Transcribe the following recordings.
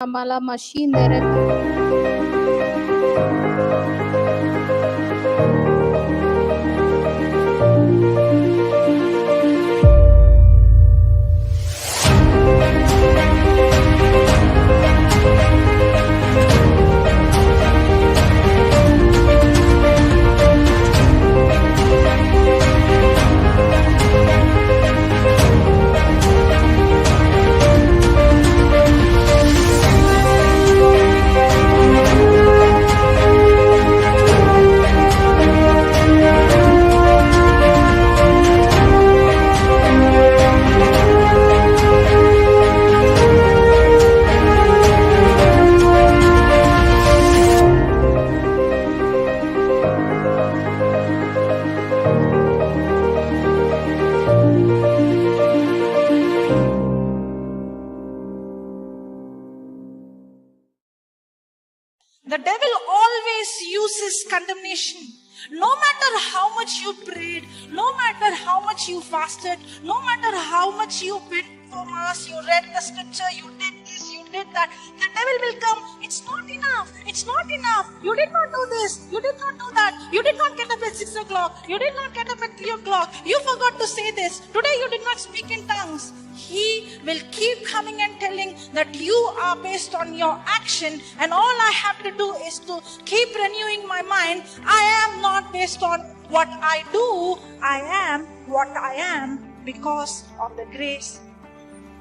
Mala machine there. The devil always uses condemnation. No matter how much you prayed, no matter how much you fasted, no matter how much you went for mass, you read the scripture, you did this, you did that, the devil will come. It's not enough. It's not enough. You did not do this. You did not do that. You did not get up at 6 o'clock. You did not get up at 3 o'clock. You forgot to say this. Today you did not speak in tongues. He will keep coming and telling that you are based on your action, and all I have to do is to keep renewing my mind. I am not based on what I do. I am what I am because of the grace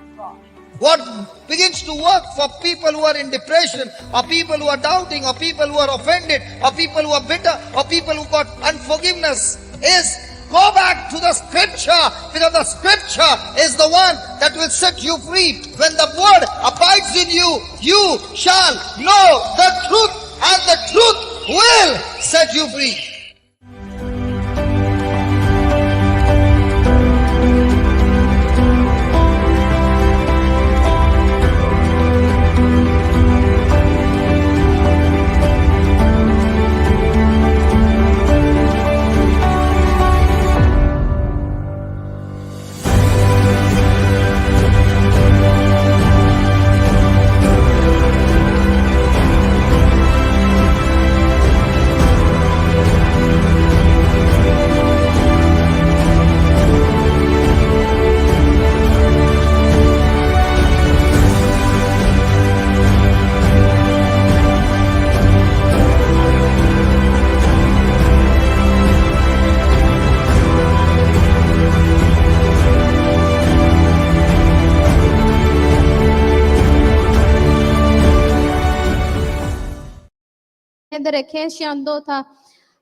of God. What begins to work for people who are in depression, or people who are doubting, or people who are offended, or people who are bitter, or people who got unforgiveness is go back to the scripture, because the scripture is the one that will set you free. When the word abides in you, you shall know the truth, and the truth will set you free.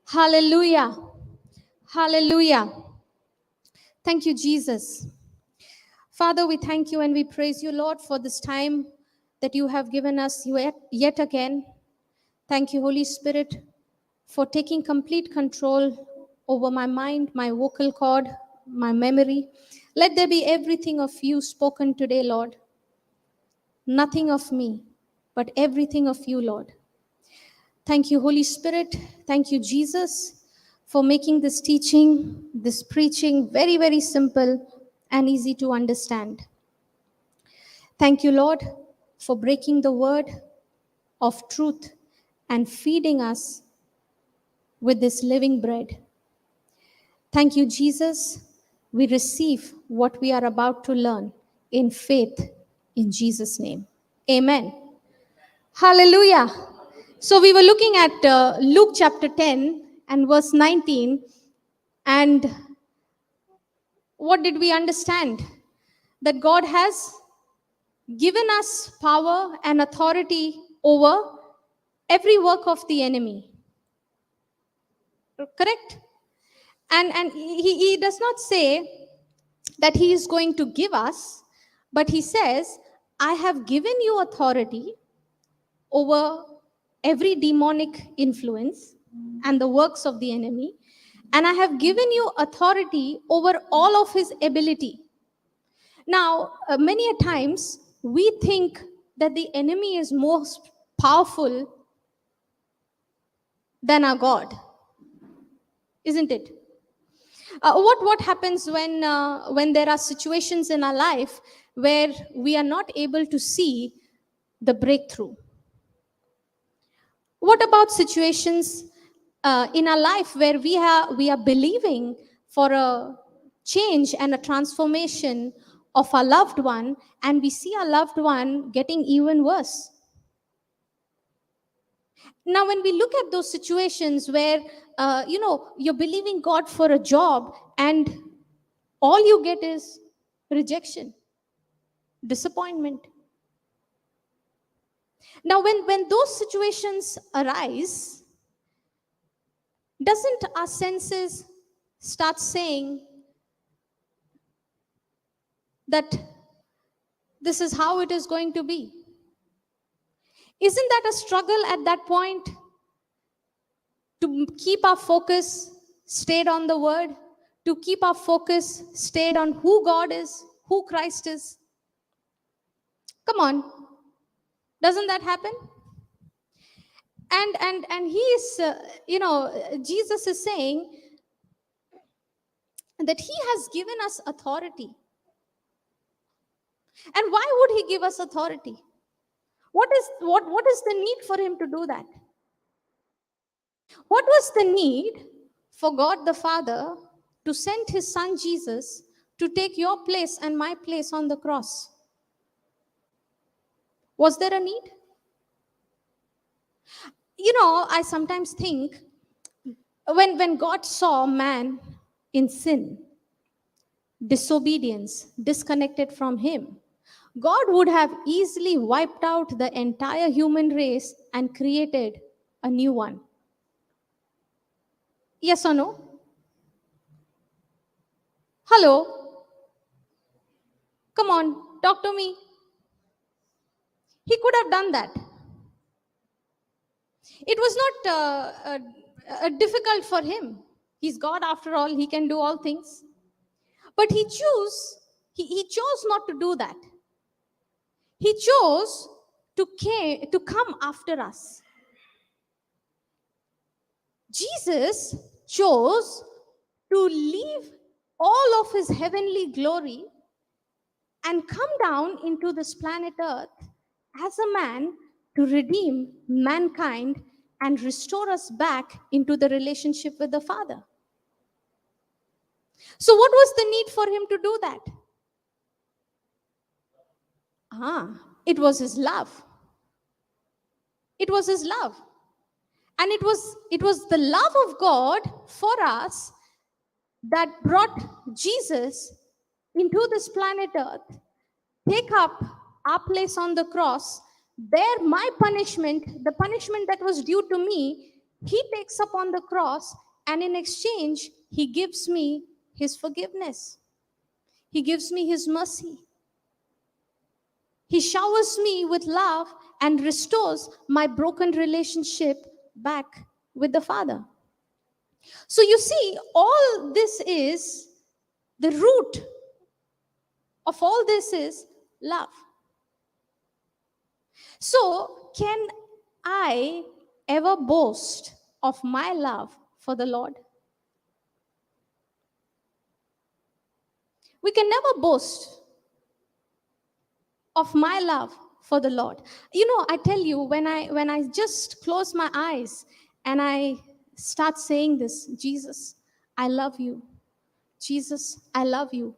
Hallelujah. Hallelujah. Thank you, Jesus. Father, we thank you and we praise you, Lord, for this time that you have given us yet again. Thank you, Holy Spirit, for taking complete control over my mind, my vocal cord, my memory. Let there be everything of you spoken today, Lord. Nothing of me, but everything of you, Lord. Thank you, Holy Spirit. Thank you, Jesus, for making this teaching, this preaching very, very simple and easy to understand. Thank you, Lord, for breaking the word of truth and feeding us with this living bread. Thank you, Jesus. We receive what we are about to learn in faith in Jesus' name. Amen. Hallelujah. So we were looking at Luke chapter 10 and verse 19. And what did we understand? That God has given us power and authority over every work of the enemy. Correct? And he does not say that he is going to give us, but he says, I have given you authority over every demonic influence and the works of the enemy, and I have given you authority over all of his ability. Now, many a times we think that the enemy is most powerful than our God, isn't it? What happens when there are situations in our life where we are not able to see the breakthrough? What about situations in our life where we are believing for a change and a transformation of our loved one, and we see our loved one getting even worse? Now, when we look at those situations where you're believing God for a job and all you get is rejection, disappointment. Now, when those situations arise, doesn't our senses start saying that this is how it is going to be? Isn't that a struggle at that point to keep our focus stayed on the word, to keep our focus stayed on who God is, who Christ is? Come on, doesn't that happen? And he is, Jesus is saying that he has given us authority. And why would he give us authority? What is the need for him to do that? What was the need for God the Father to send his son Jesus to take your place and my place on the cross? Was there a need? I sometimes think when God saw man in sin, disobedience, disconnected from him, God would have easily wiped out the entire human race and created a new one. Yes or no? Hello? Come on, talk to me. He could have done that. It was not difficult for him. He's God after all, he can do all things. But he chose not to do that. He chose to come after us. Jesus chose to leave all of his heavenly glory and come down into this planet Earth as a man to redeem mankind and restore us back into the relationship with the Father. So, what was the need for him to do that? It was his love. It was his love. And it was the love of God for us that brought Jesus into this planet Earth, take up our place on the cross, bear my punishment, the punishment that was due to me. He takes up on the cross, and in exchange, he gives me his forgiveness. He gives me his mercy. He showers me with love and restores my broken relationship back with the Father. So you see, all this is the root of all this is love. So, can I ever boast of my love for the Lord? We can never boast of my love for the Lord. I tell you, when I just close my eyes and I start saying this, Jesus, I love you. Jesus, I love you.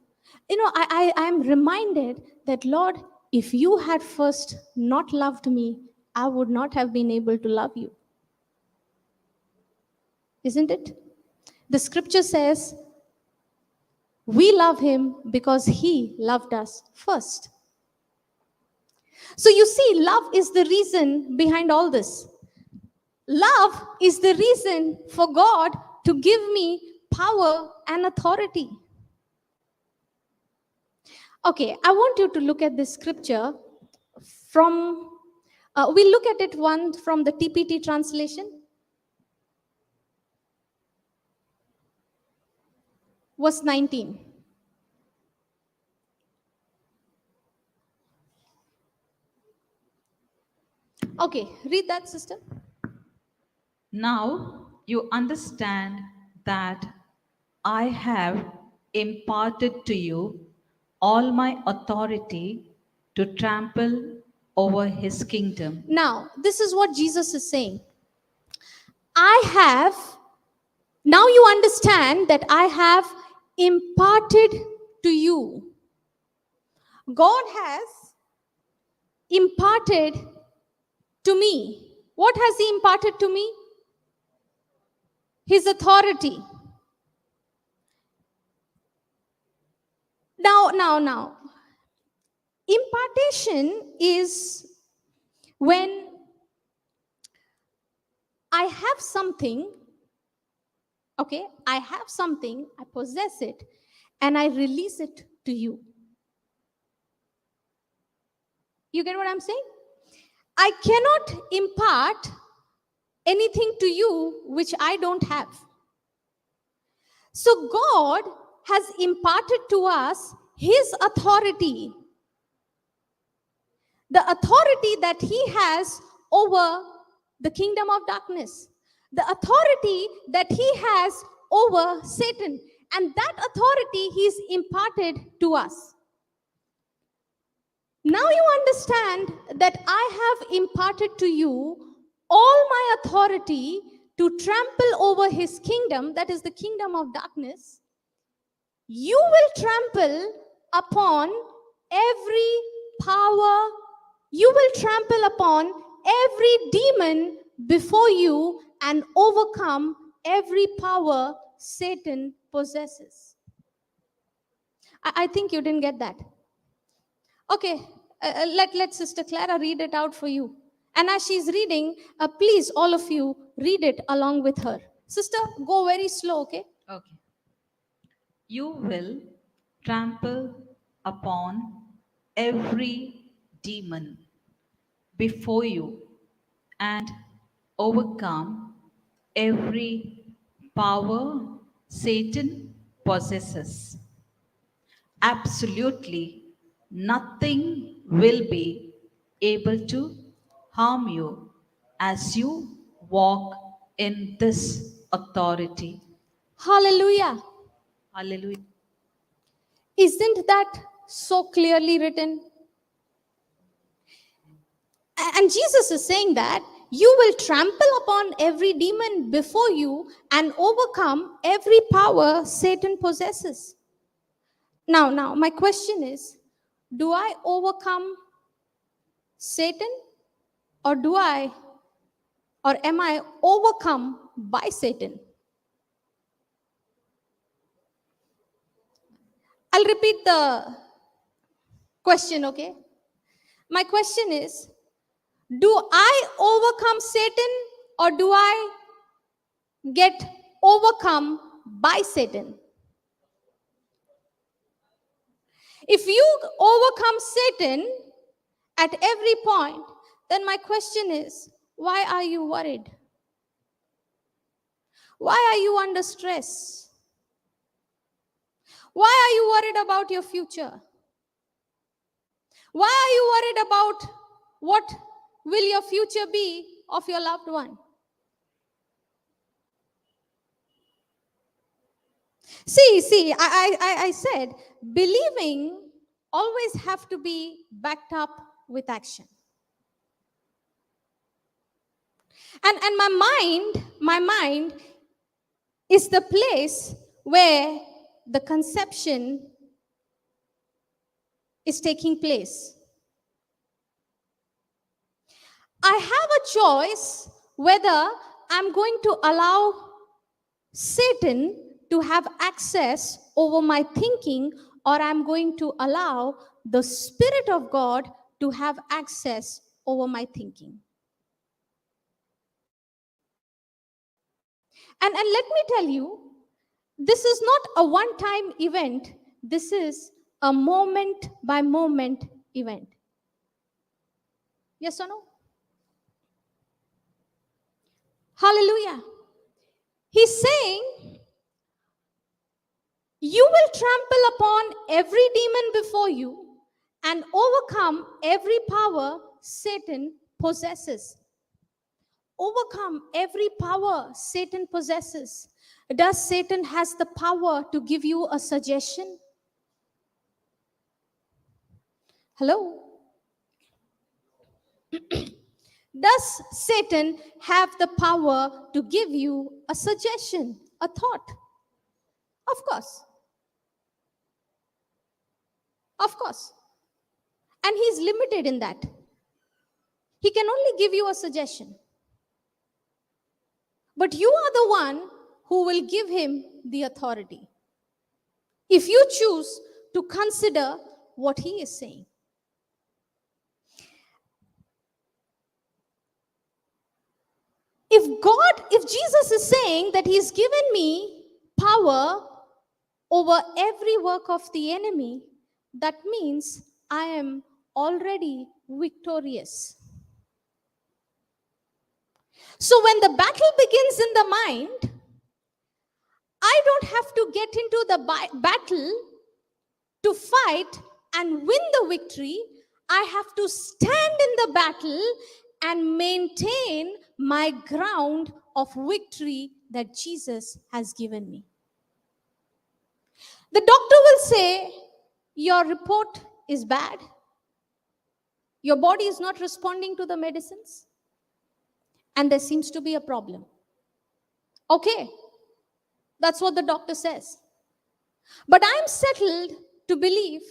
I'm reminded that, Lord, if you had first not loved me, I would not have been able to love you. Isn't it? The scripture says, we love him because he loved us first. So you see, love is the reason behind all this. Love is the reason for God to give me power and authority. Okay, I want you to look at this scripture from, we'll look at it one from the TPT translation. Verse 19. Okay, read that, sister. Now you understand that I have imparted to you all my authority to trample over his kingdom. Now, this is what Jesus is saying. Now you understand that I have imparted to you. God has imparted to me. What has he imparted to me? His authority. Now. Impartation is when I have something, okay, I possess it, and I release it to you. You get what I'm saying? I cannot impart anything to you which I don't have. So God has imparted to us his authority. The authority that he has over the kingdom of darkness. The authority that he has over Satan. And that authority he's imparted to us. Now you understand that I have imparted to you all my authority to trample over his kingdom, that is the kingdom of darkness. You will trample upon every power, you will trample upon every demon before you and overcome every power Satan possesses. I think you didn't get that. Okay, let Sister Clara read it out for you. And as she's reading, please, all of you, read it along with her. Sister, go very slow, okay? Okay. You will trample upon every demon before you and overcome every power Satan possesses. Absolutely nothing will be able to harm you as you walk in this authority. Hallelujah. Hallelujah. Isn't that so clearly written? And Jesus is saying that you will trample upon every demon before you and overcome every power Satan possesses. Now, my question is, do I overcome Satan or am I overcome by Satan? I'll repeat the question, okay? My question is, do I overcome Satan or do I get overcome by Satan? If you overcome Satan at every point, then my question is, why are you worried? Why are you under stress? Why are you worried about your future? Why are you worried about what will your future be of your loved one? See, I said, believing always have to be backed up with action. And my mind is the place where the conception is taking place. I have a choice whether I'm going to allow Satan to have access over my thinking or I'm going to allow the Spirit of God to have access over my thinking. And let me tell you, this is not a one-time event. This is a moment by moment event. Yes or no? Hallelujah. He's saying, you will trample upon every demon before you and overcome every power Satan possesses. Overcome every power Satan possesses. Does Satan has the power to give you a suggestion? Hello? Does Satan have the power to give you a suggestion, a thought? Of course. Of course. And he's limited in that. He can only give you a suggestion. But you are the one who will give him the authority. If you choose to consider what he is saying. If Jesus is saying that he's given me power over every work of the enemy, that means I am already victorious. So when the battle begins in the mind, I don't have to get into the battle to fight and win the victory. I have to stand in the battle and maintain my ground of victory that Jesus has given me. The doctor will say, your report is bad. Your body is not responding to the medicines. And there seems to be a problem. Okay, that's what the doctor says. But I'm settled to believe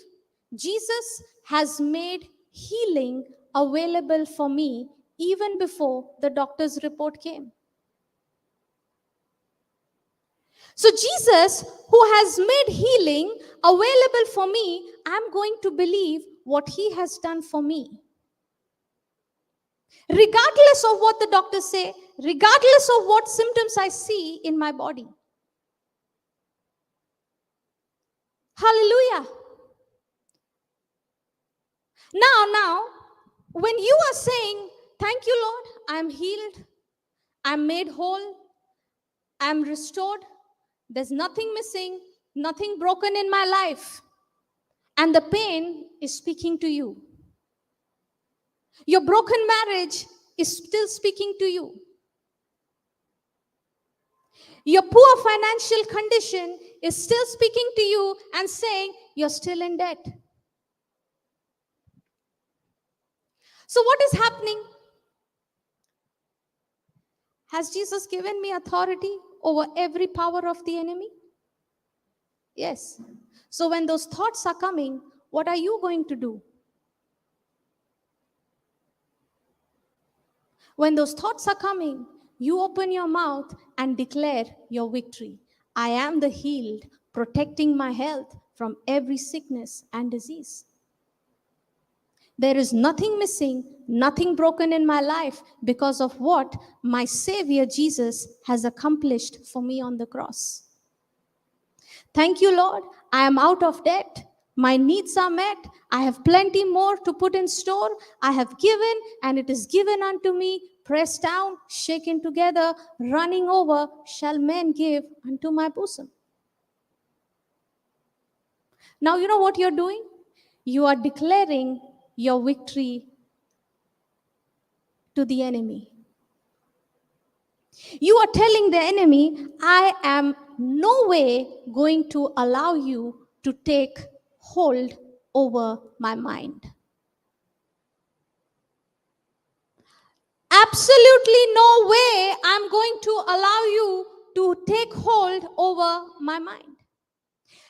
Jesus has made healing available for me even before the doctor's report came. So Jesus, who has made healing available for me, I'm going to believe what he has done for me. Regardless of what the doctors say, regardless of what symptoms I see in my body. Hallelujah. Now, when you are saying, thank you, Lord, I'm healed, I'm made whole, I'm restored, there's nothing missing, nothing broken in my life, and the pain is speaking to you. Your broken marriage is still speaking to you. Your poor financial condition is still speaking to you and saying you're still in debt. So what is happening? Has Jesus given me authority over every power of the enemy? Yes. So when those thoughts are coming, what are you going to do? When those thoughts are coming, you open your mouth and declare your victory. I am the healed, protecting my health from every sickness and disease. There is nothing missing, nothing broken in my life because of what my Savior Jesus has accomplished for me on the cross. Thank you, Lord. I am out of debt. My needs are met. I have plenty more to put in store. I have given, and it is given unto me. Pressed down, shaken together, running over, shall men give unto my bosom. Now, you know what you're doing? You are declaring your victory to the enemy. You are telling the enemy, I am no way going to allow you to take hold over my mind. Absolutely no way I'm going to allow you to take hold over my mind.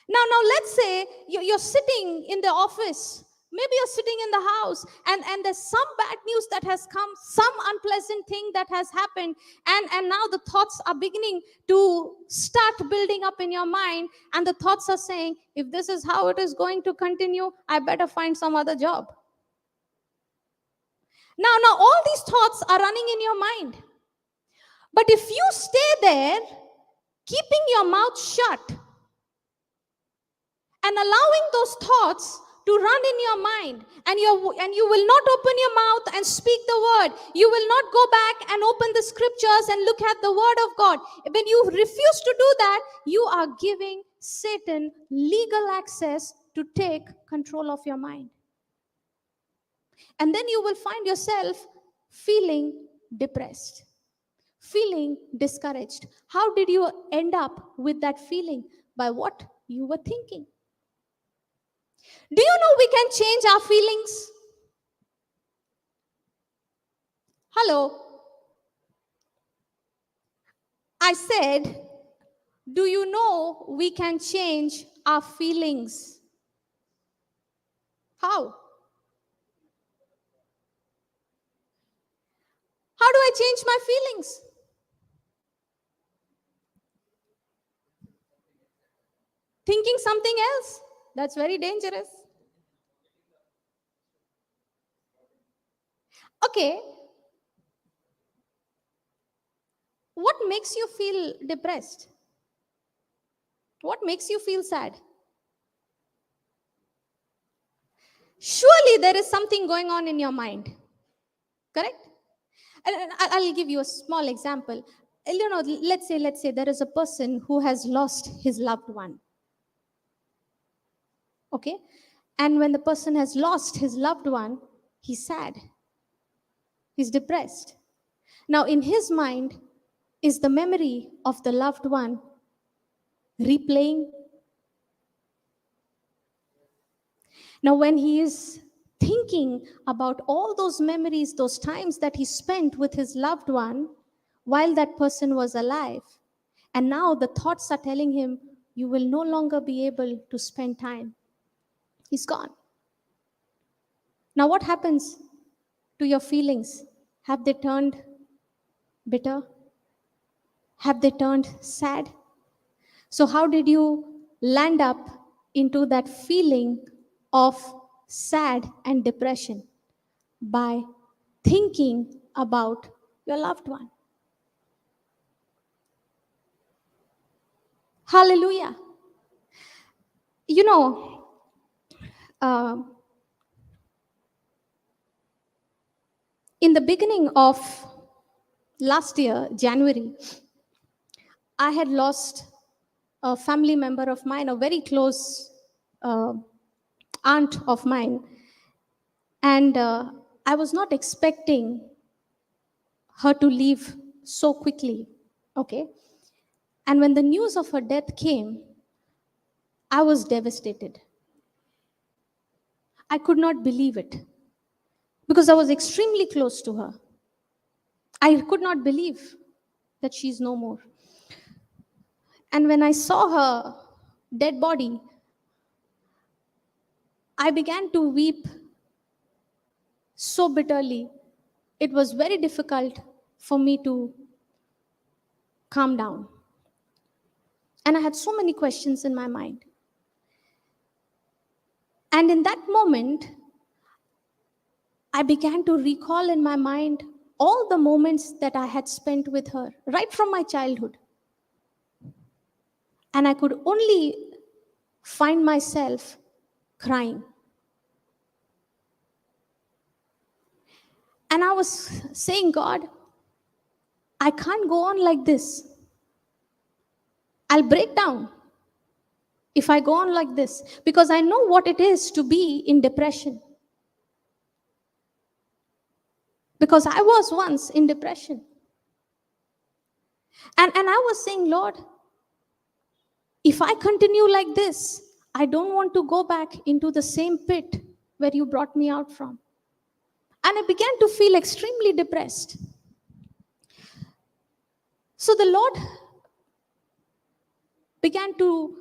Now let's say you're sitting in the office. Maybe you're sitting in the house and there's some bad news that has come, some unpleasant thing that has happened, and now the thoughts are beginning to start building up in your mind, and the thoughts are saying, if this is how it is going to continue, I better find some other job. Now all these thoughts are running in your mind. But if you stay there, keeping your mouth shut and allowing those thoughts to run in your mind, and you will not open your mouth and speak the word. You will not go back and open the scriptures and look at the word of God. When you refuse to do that, you are giving Satan legal access to take control of your mind. And then you will find yourself feeling depressed, feeling discouraged. How did you end up with that feeling? By what you were thinking. Do you know we can change our feelings? Hello. I said, do you know we can change our feelings? How? How do I change my feelings? Thinking something else. That's very dangerous. Okay. What makes you feel depressed? What makes you feel sad? Surely there is something going on in your mind. Correct? And I'll give you a small example. You know, let's say there is a person who has lost his loved one. Okay? And when the person has lost his loved one, he's sad. He's depressed. Now, in his mind, is the memory of the loved one replaying? Now, when he is thinking about all those memories, those times that he spent with his loved one while that person was alive, and now the thoughts are telling him, you will no longer be able to spend time. He's gone. Now, what happens to your feelings? Have they turned bitter? Have they turned sad? So, how did you land up into that feeling of sad and depression? By thinking about your loved one. Hallelujah. You know, in the beginning of last year, January, I had lost a family member of mine, a very close aunt of mine. And I was not expecting her to leave so quickly. Okay. And when the news of her death came, I was devastated. I could not believe it because I was extremely close to her. I could not believe that she's no more. And when I saw her dead body, I began to weep so bitterly. It was very difficult for me to calm down. And I had so many questions in my mind. And in that moment, I began to recall in my mind all the moments that I had spent with her, right from my childhood. And I could only find myself crying. And I was saying, God, I can't go on like this. I'll break down if I go on like this, because I know what it is to be in depression. Because I was once in depression. And I was saying, Lord, if I continue like this, I don't want to go back into the same pit where you brought me out from. And I began to feel extremely depressed. So the Lord began to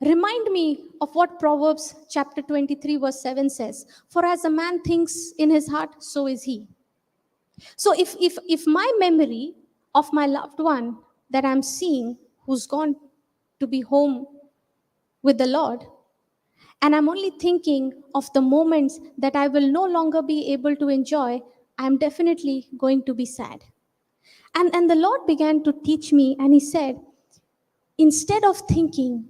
remind me of what Proverbs chapter 23 verse 7 says. For as a man thinks in his heart, so is he. So if my memory of my loved one that I'm seeing, who's gone to be home with the Lord, and I'm only thinking of the moments that I will no longer be able to enjoy, I'm definitely going to be sad. And the Lord began to teach me, and he said, instead of thinking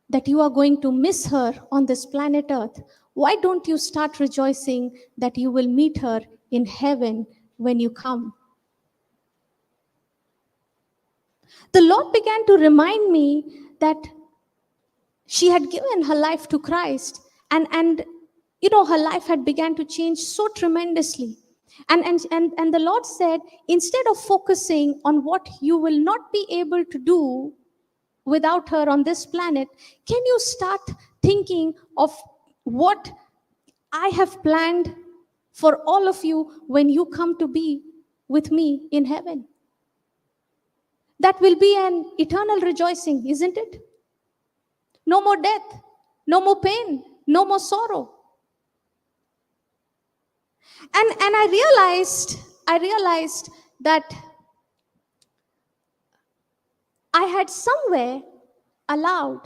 that you are going to miss her on this planet Earth, why don't you start rejoicing that you will meet her in heaven when you come? The Lord began to remind me that she had given her life to Christ, and you know, her life had began to change so tremendously. And the Lord said, instead of focusing on what you will not be able to do without her on this planet, can you start thinking of what I have planned for all of you when you come to be with me in heaven. That will be an eternal rejoicing, isn't it? No more death, no more pain, no more sorrow. And I realized that I had somewhere allowed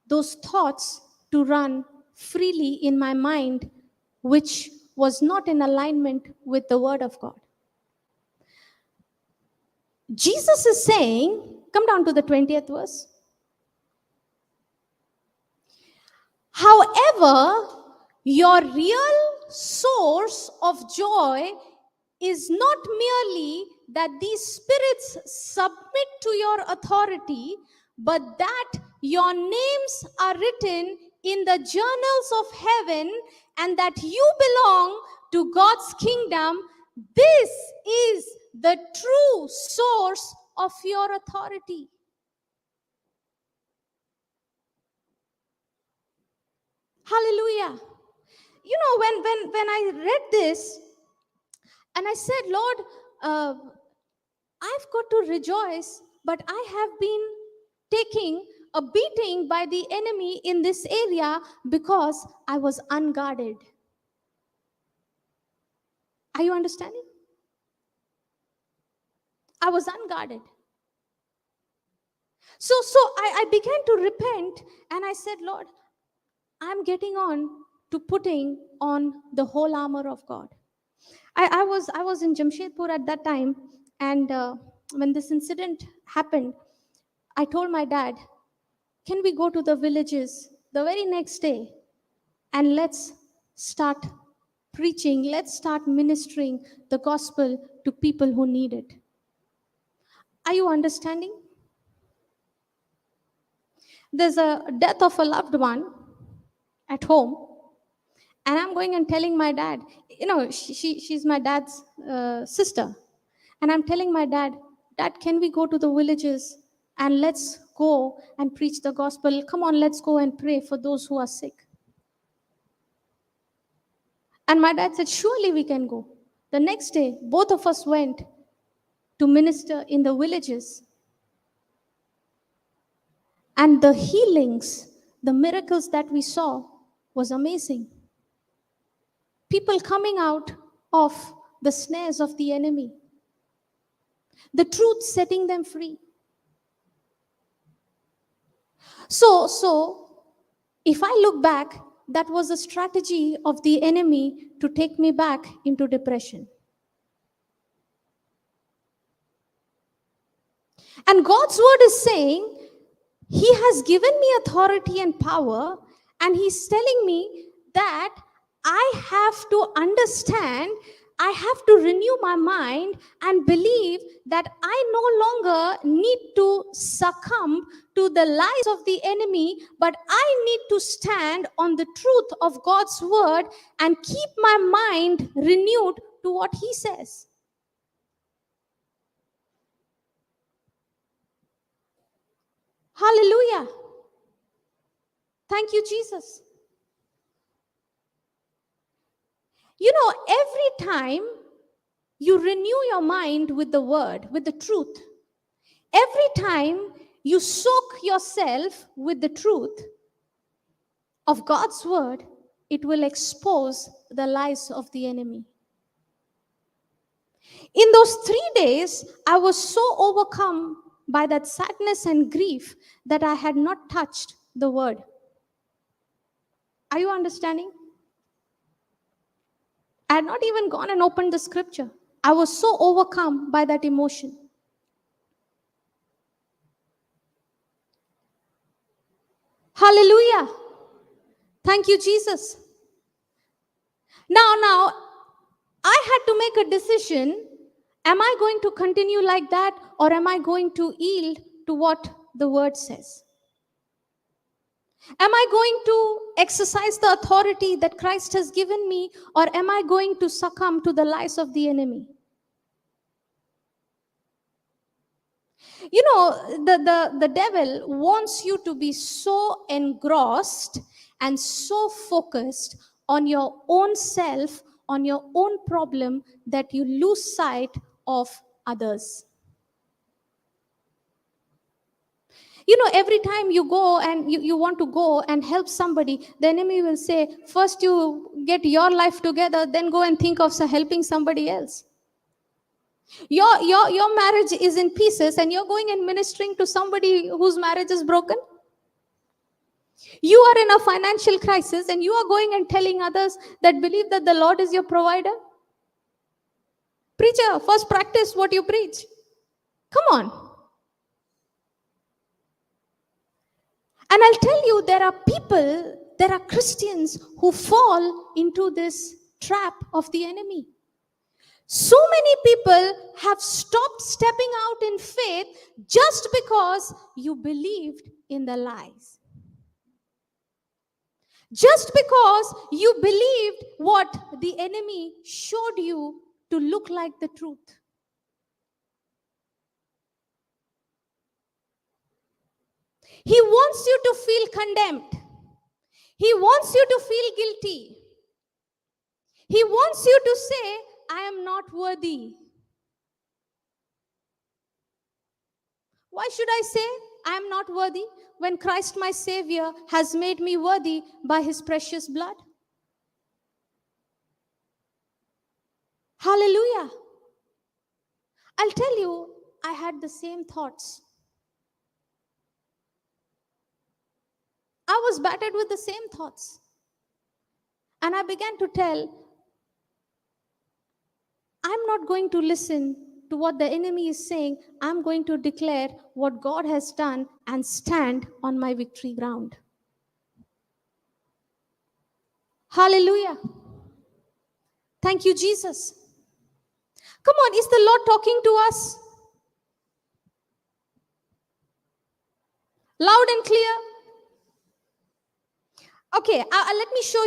those thoughts to run freely in my mind, which was not in alignment with the word of God. Jesus is saying, come down to the 20th verse. However, your real source of joy is not merely that these spirits submit to your authority, but that your names are written in the journals of heaven and that you belong to God's kingdom. This is the true source of your authority. Hallelujah. You know, when I read this and I said, Lord, I've got to rejoice, but I have been taking a beating by the enemy in this area because I was unguarded. Are you understanding? I was unguarded. So I began to repent and I said, Lord, I'm getting on to putting on the whole armor of God. I was in Jamshedpur at that time, and when this incident happened, I told my dad, can we go to the villages the very next day and let's start preaching, let's start ministering the gospel to people who need it. Are you understanding? There's a death of a loved one at home, and I'm going and telling my dad, you know, she's my dad's sister. And I'm telling my dad, Dad, can we go to the villages and let's go and preach the gospel? Come on, let's go and pray for those who are sick. And my dad said, surely we can go. The next day, both of us went to minister in the villages. And the healings, the miracles that we saw was amazing. People coming out of the snares of the enemy. The truth setting them free. So if I look back, that was a strategy of the enemy to take me back into depression. And God's word is saying, He has given me authority and power, and He's telling me that I have to understand, I have to renew my mind and believe that I no longer need to succumb to the lies of the enemy, but I need to stand on the truth of God's word and keep my mind renewed to what He says. Hallelujah. Thank you, Jesus. You know, every time you renew your mind with the word, with the truth, every time you soak yourself with the truth of God's word, it will expose the lies of the enemy. In those 3 days, I was so overcome by that sadness and grief that I had not touched the word. Are you understanding? I had not even gone and opened the scripture. I was so overcome by that emotion. Hallelujah. Thank you, Jesus. Now, I had to make a decision. Am I going to continue like that, or am I going to yield to what the word says? Am I going to exercise the authority that Christ has given me, or am I going to succumb to the lies of the enemy? You know, the devil wants you to be so engrossed and so focused on your own self, on your own problem that you lose sight of others. You know, every time you go and you want to go and help somebody, the enemy will say, first you get your life together, then go and think of helping somebody else. Your marriage is in pieces and you're going and ministering to somebody whose marriage is broken. You are in a financial crisis and you are going and telling others that believe that the Lord is your provider. Preacher, first practice what you preach. Come on. And I'll tell you, there are Christians who fall into this trap of the enemy. So many people have stopped stepping out in faith just because you believed in the lies. Just because you believed what the enemy showed you to look like the truth. He wants you to feel condemned. He wants you to feel guilty. He wants you to say, I am not worthy. Why should I say I am not worthy when Christ my Savior has made me worthy by his precious blood? Hallelujah. I'll tell you, I had the same thoughts. I was battered with the same thoughts. And I began to tell, I'm not going to listen to what the enemy is saying. I'm going to declare what God has done and stand on my victory ground. Hallelujah. Thank you, Jesus. Come on, is the Lord talking to us? Loud and clear. Okay, let me show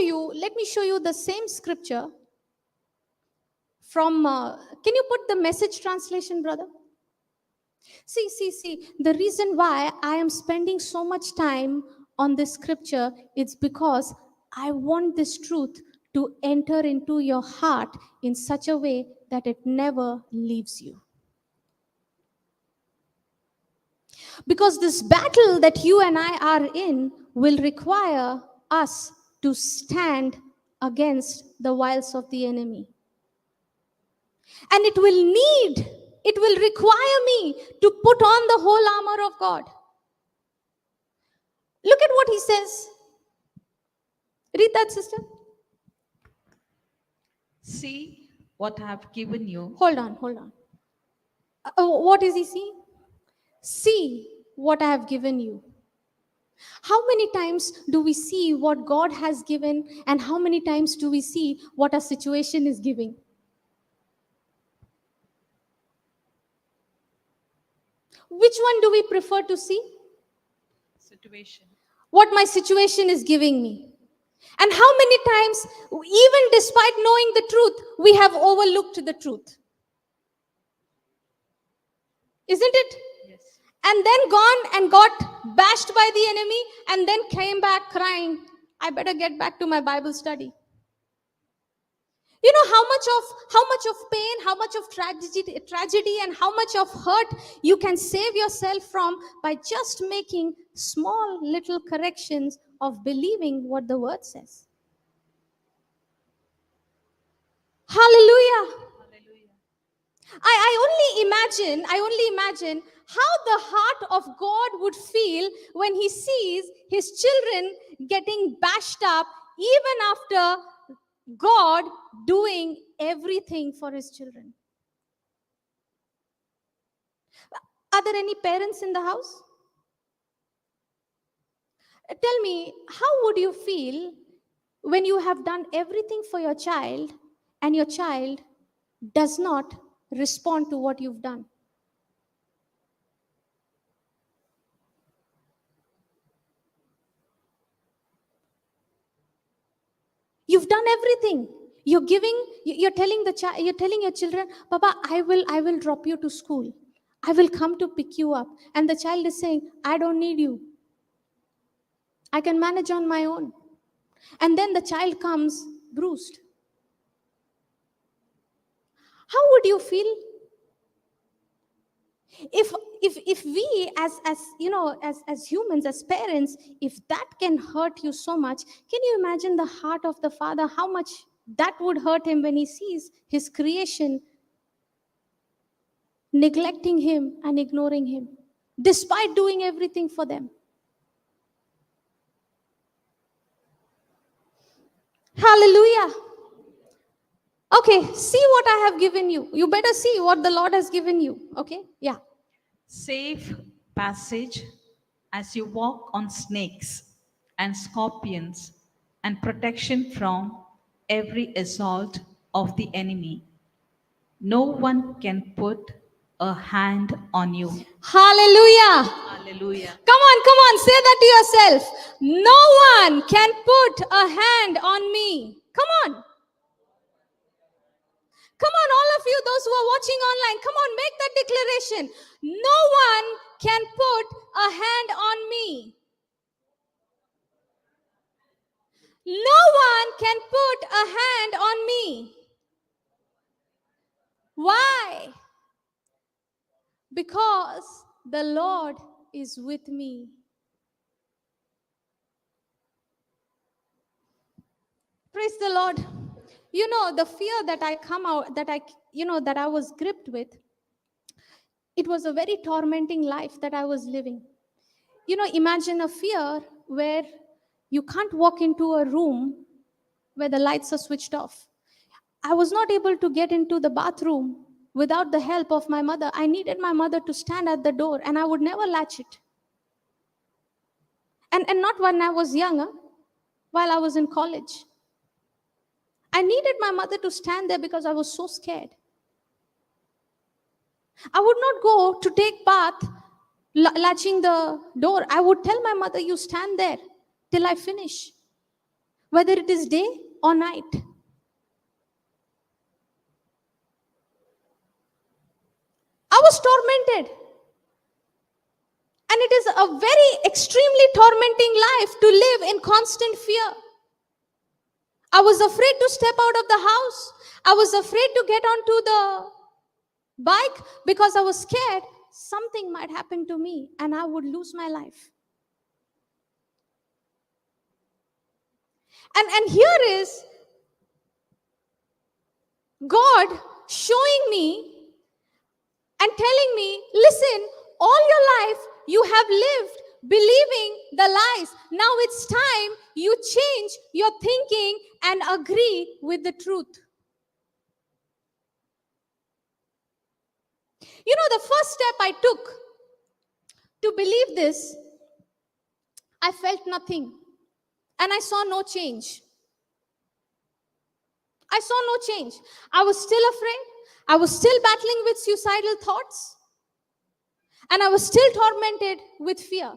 you the same scripture from, can you put the Message translation, brother? See, the reason why I am spending so much time on this scripture is because I want this truth to enter into your heart in such a way that it never leaves you. Because this battle that you and I are in will require us to stand against the wiles of the enemy. And it will require me to put on the whole armor of God. Look at what he says. Read that, sister. See what I have given you. Hold on. What is he saying? See what I have given you. How many times do we see what God has given, and how many times do we see what our situation is giving? Which one do we prefer to see? Situation. What my situation is giving me. And how many times, even despite knowing the truth, we have overlooked the truth. Isn't it? Yes. And then gone and got bashed by the enemy and then came back crying, I better get back to my Bible study. You know how much of pain, how much of tragedy and how much of hurt you can save yourself from by just making small little corrections of believing what the word says. Hallelujah. Hallelujah. I only imagine how the heart of God would feel when he sees his children getting bashed up even after God doing everything for his children. Are there any parents in the house? Tell me, how would you feel when you have done everything for your child and your child does not respond to what you've done? You've done everything. You're telling your children, Papa, I will drop you to school. I will come to pick you up. And the child is saying, I don't need you. I can manage on my own. And then the child comes bruised. would you feel? If we as humans, as parents, if that can hurt you so much, can you imagine the heart of the Father, how much that would hurt him when he sees his creation neglecting him and ignoring him, despite doing everything for them. Hallelujah. Okay, see what I have given you. You better see what the Lord has given you. Okay, yeah. Safe passage as you walk on snakes and scorpions, and protection from every assault of the enemy. No one can put a hand on you. Hallelujah. Hallelujah. Come on, say that to yourself. No one can put a hand on me. Come on. Come on, all of you, those who are watching online, come on, make that declaration. No one can put a hand on me. No one can put a hand on me. Why? Because the Lord is with me. Praise the Lord. You know, the fear that I was gripped with, it was a very tormenting life that I was living. You know, imagine a fear where you can't walk into a room where the lights are switched off. I was not able to get into the bathroom without the help of my mother. I needed my mother to stand at the door, and I would never latch it. And not when I was younger, while I was in college. I needed my mother to stand there because I was so scared. I would not go to take bath latching the door. I would tell my mother, you stand there till I finish, whether it is day or night. I was tormented. And it is a very extremely tormenting life to live in constant fear. I was afraid to step out of the house. I was afraid to get onto the bike because I was scared something might happen to me and I would lose my life. And here is God showing me and telling me, listen, all your life you have lived believing the lies. Now it's time you change your thinking and agree with the truth. You know, the first step I took to believe this, I felt nothing and I saw no change. I saw no change. I was still afraid. I was still battling with suicidal thoughts. And I was still tormented with fear.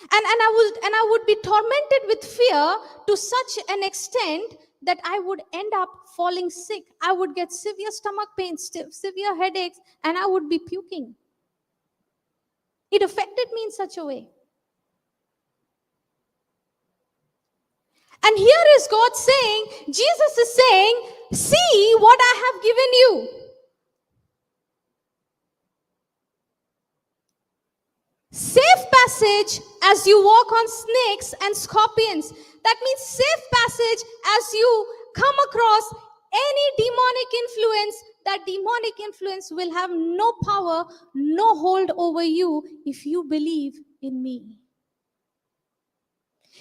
And I would be tormented with fear to such an extent that I would end up falling sick. I would get severe stomach pains, severe headaches, and I would be puking. It affected me in such a way. And here is God saying, Jesus is saying, see what I have given you. Safe passage as you walk on snakes and scorpions. That means safe passage as you come across any demonic influence. That demonic influence will have no power, no hold over you if you believe in me.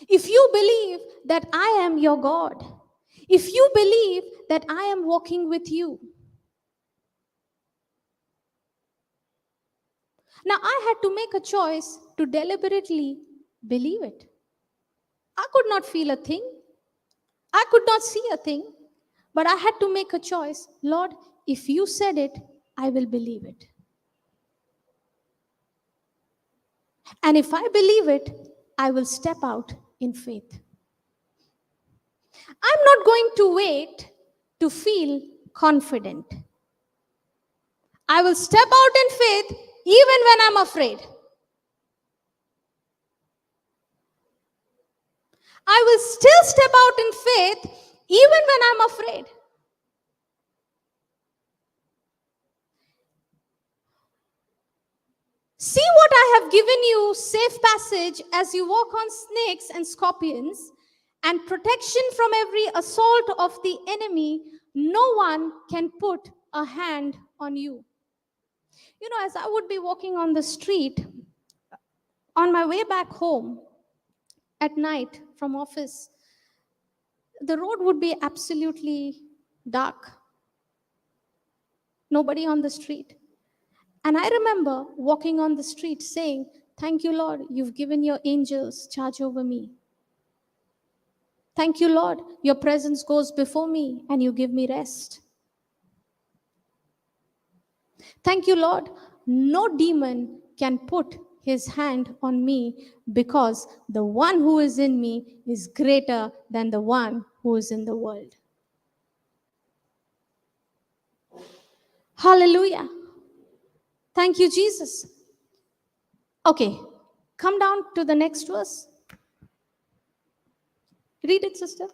If you believe that I am your God. If you believe that I am walking with you. Now, I had to make a choice to deliberately believe it. I could not feel a thing. I could not see a thing. But I had to make a choice. Lord, if you said it, I will believe it. And if I believe it, I will step out in faith. I'm not going to wait to feel confident. I will step out in faith even when I'm afraid. I will still step out in faith even when I'm afraid. See what I have given you, safe passage as you walk on snakes and scorpions, and protection from every assault of the enemy. No one can put a hand on you. You know, as I would be walking on the street on my way back home at night from office, the road would be absolutely dark. Nobody on the street. And I remember walking on the street saying, "Thank you, Lord, you've given your angels charge over me. Thank you, Lord, your presence goes before me and you give me rest. Thank you, Lord, no demon can put his hand on me because the one who is in me is greater than the one who is in the world." Hallelujah. Thank you, Jesus. Okay, come down to the next verse. Read it, sister.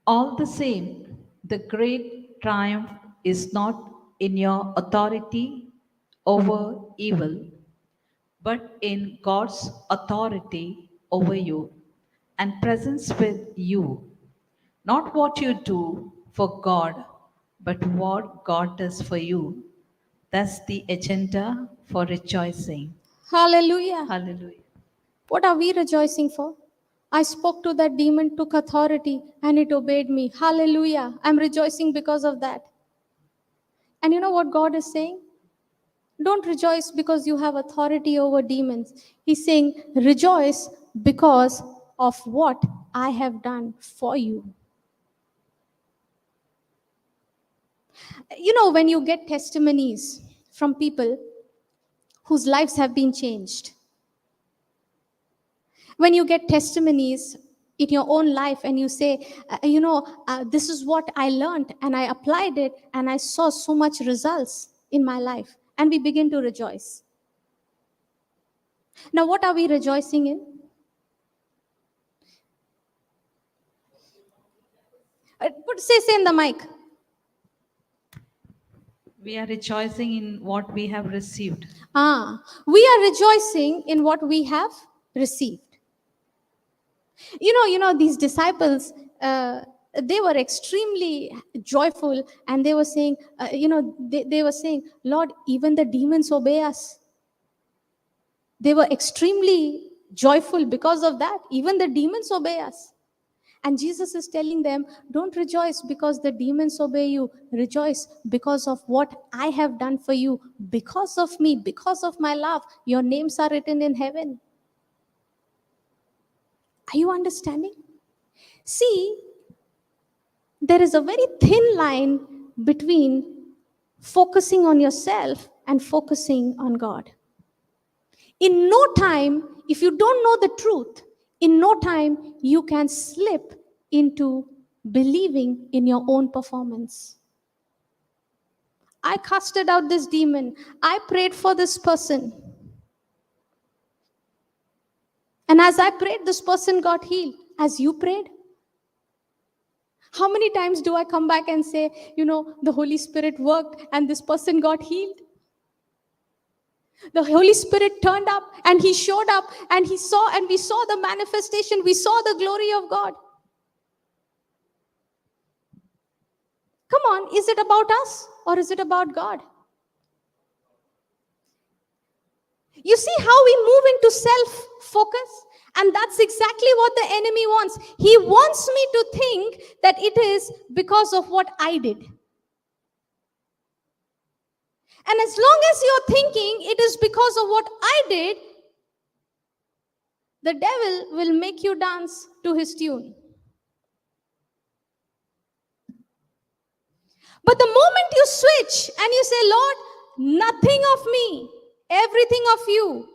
All the same, the great triumph is not in your authority over evil, but in God's authority over you and presence with you. Not what you do for God, but what God does for you. That's the agenda for rejoicing. Hallelujah. Hallelujah. What are we rejoicing for? I spoke to that demon, took authority, and it obeyed me. Hallelujah. I'm rejoicing because of that. And you know what God is saying? Don't rejoice because you have authority over demons. He's saying, rejoice because of what I have done for you. You know, when you get testimonies from people whose lives have been changed, when you get testimonies in your own life and you say, this is what I learned and I applied it and I saw so much results in my life, and we begin to rejoice. Now, what are we rejoicing in? Say in the mic. We are rejoicing in what we have received. We are rejoicing in what we have received. You know, these disciples, they were extremely joyful, and they were saying, they were saying, "Lord, even the demons obey us." They were extremely joyful because of that. Even the demons obey us. And Jesus is telling them, don't rejoice because the demons obey you. Rejoice because of what I have done for you. Because of me, because of my love, your names are written in heaven. Are you understanding? See, there is a very thin line between focusing on yourself and focusing on God. In no time, if you don't know the truth, in no time you can slip into believing in your own performance. I casted out this demon. I prayed for this person. And as I prayed, this person got healed. As you prayed? How many times do I come back and say, the Holy Spirit worked and this person got healed? The Holy Spirit turned up and he showed up and we saw the manifestation. We saw the glory of God. Come on, is it about us or is it about God? You see how we move into self-focus? And that's exactly what the enemy wants. He wants me to think that it is because of what I did. And as long as you're thinking it is because of what I did, the devil will make you dance to his tune. But the moment you switch and you say, Lord, nothing of me, everything of you.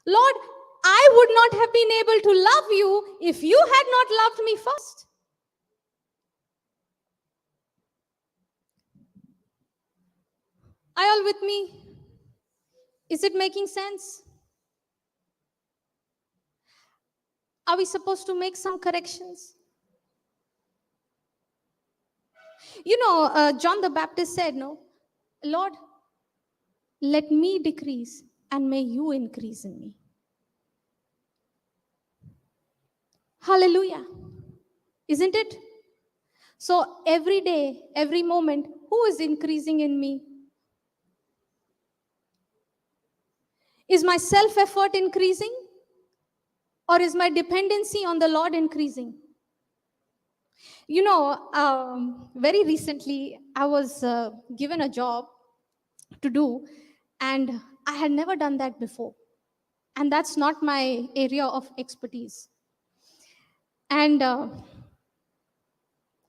Lord, I would not have been able to love you if you had not loved me first. Are you all with me? Is it making sense? Are we supposed to make some corrections? John the Baptist said, no, Lord, let me decrease and may you increase in me. Hallelujah. Isn't it? So every day, every moment, who is increasing in me? Is my self-effort increasing? Or is my dependency on the Lord increasing? You know, very recently, I was given a job to do, and I had never done that before. And that's not my area of expertise. And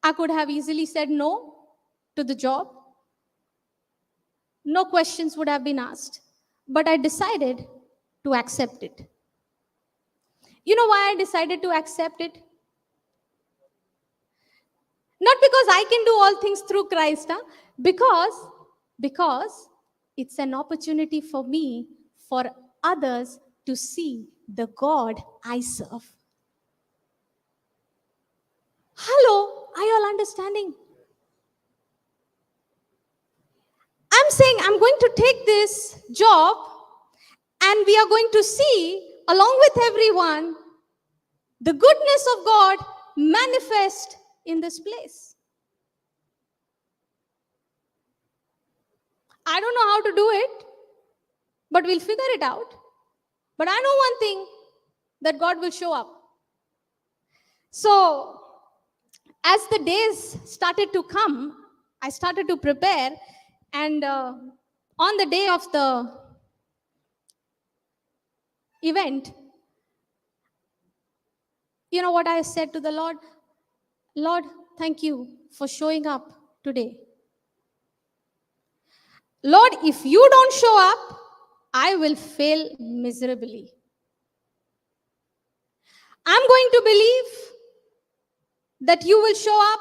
I could have easily said no to the job. No questions would have been asked. But I decided to accept it. You know why I decided to accept it? Not because I can do all things through Christ, huh? Because it's an opportunity for me, for others to see the God I serve. Hello, are you all understanding? I'm saying I'm going to take this job and we are going to see, along with everyone, the goodness of God manifest in this place. I don't know how to do it, but we'll figure it out. But I know one thing, that God will show up. So, as the days started to come, I started to prepare, and on the day of the event, you know what I said to the Lord? Lord, thank you for showing up today. Lord, if you don't show up, I will fail miserably. I'm going to believe that you will show up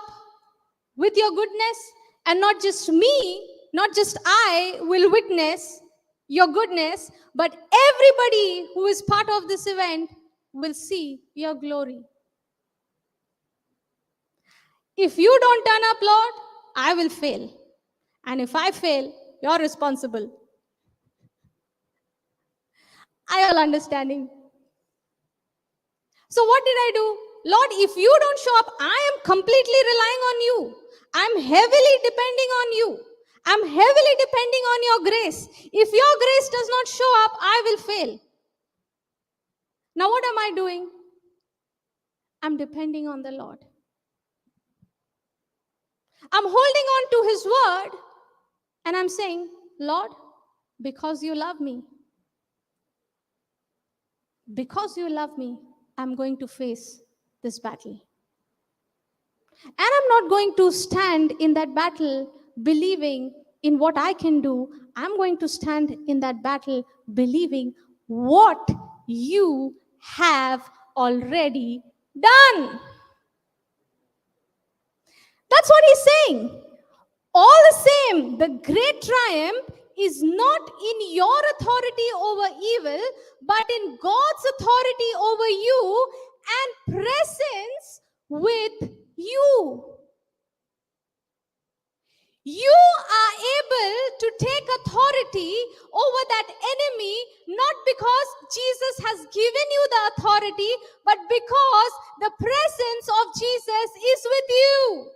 with your goodness, and not just me, not just I will witness your goodness, but everybody who is part of this event will see your glory. If you don't turn up, Lord, I will fail. And if I fail, you're responsible. Are you all understanding? So what did I do? Lord, if you don't show up, I am completely relying on you. I'm heavily depending on you. I'm heavily depending on your grace. If your grace does not show up, I will fail. Now what am I doing? I'm depending on the Lord. I'm holding on to his word and I'm saying, Lord, because you love me, I'm going to face this battle. And I'm not going to stand in that battle believing in what I can do. I'm going to stand in that battle believing what you have already done. That's what he's saying. All the same, the great triumph is not in your authority over evil, but in God's authority over you and presence with you. You are able to take authority over that enemy, not because Jesus has given you the authority, but because the presence of Jesus is with you.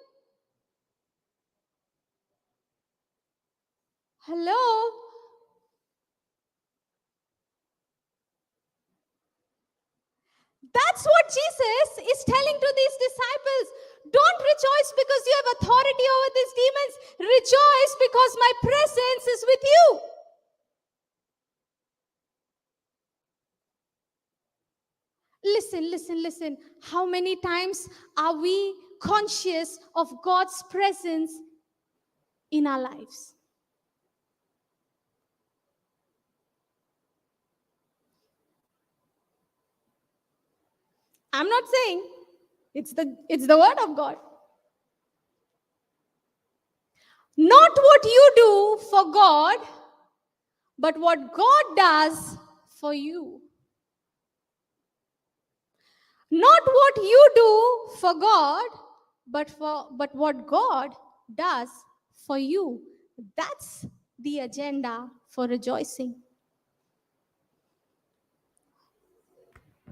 Hello? That's what Jesus is telling to these disciples. Don't rejoice because you have authority over these demons. Rejoice because my presence is with you. Listen. How many times are we conscious of God's presence in our lives? I'm not saying it's the word of God. Not what you do for God, but what God does for you. Not what you do for God, but what God does for you. That's the agenda for rejoicing.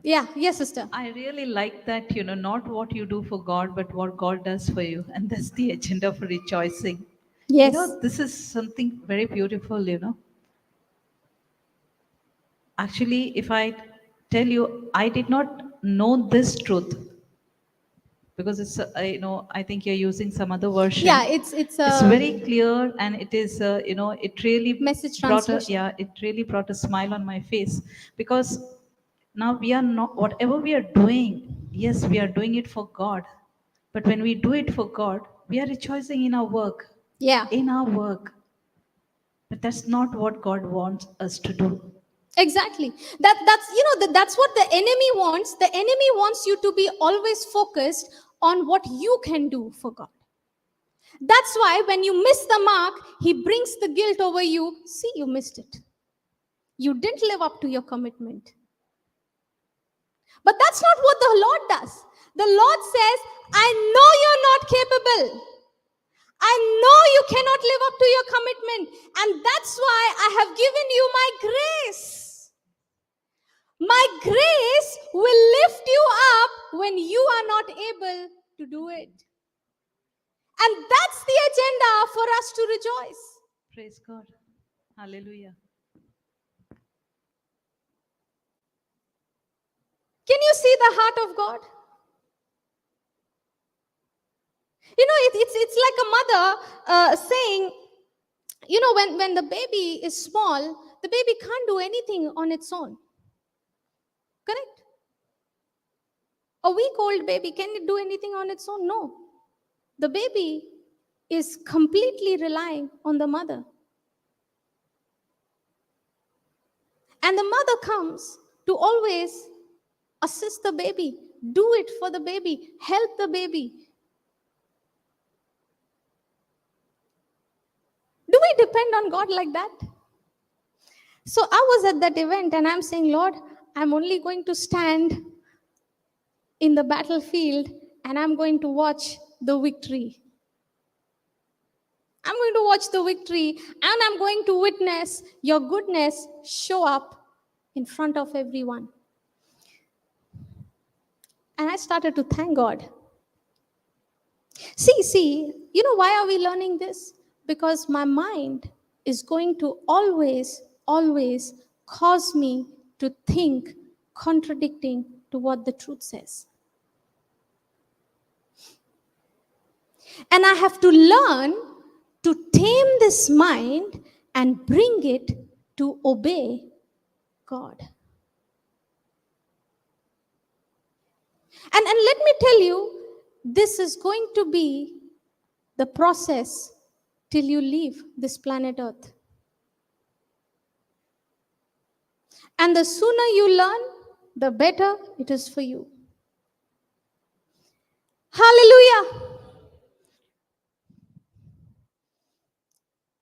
Yeah, yes, sister. I really like that, not what you do for God, but what God does for you. And that's the agenda for rejoicing. Yes. This is something very beautiful. Actually, if I tell you, I did not know this truth because I think you're using some other Yeah, version. it's It's a very clear, and it is, it really message translation. it really brought a smile on my face, because now we are not, whatever we are doing, yes, we are doing it for God. But when we do it for God, we are rejoicing in our work, Yeah. in our work. But that's not what God wants us to do. Exactly. That's what the enemy wants. The enemy wants you to be always focused on what you can do for God. That's why when you miss the mark, he brings the guilt over you. See, you missed it. You didn't live up to your commitment. But that's not what the Lord does. The Lord says, I know you're not capable. I know you cannot live up to your commitment. And that's why I have given you my grace. My grace will lift you up when you are not able to do it. And that's the agenda for us to rejoice. Praise God. Hallelujah. Can you see the heart of God? It's like a mother saying, when the baby is small, the baby can't do anything on its own. Correct? A week-old baby, can it do anything on its own? No. The baby is completely relying on the mother. And the mother comes to always assist the baby, do it for the baby, help the baby. Do we depend on God like that? So I was at that event and I'm saying, Lord, I'm only going to stand in the battlefield and I'm going to watch the victory. I'm going to watch the victory and I'm going to witness your goodness show up in front of everyone. And I started to thank God. See, why are we learning this? Because my mind is going to always cause me to think contradicting to what the truth says. And I have to learn to tame this mind and bring it to obey God. And let me tell you, this is going to be the process till you leave this planet Earth. And the sooner you learn, the better it is for you. Hallelujah.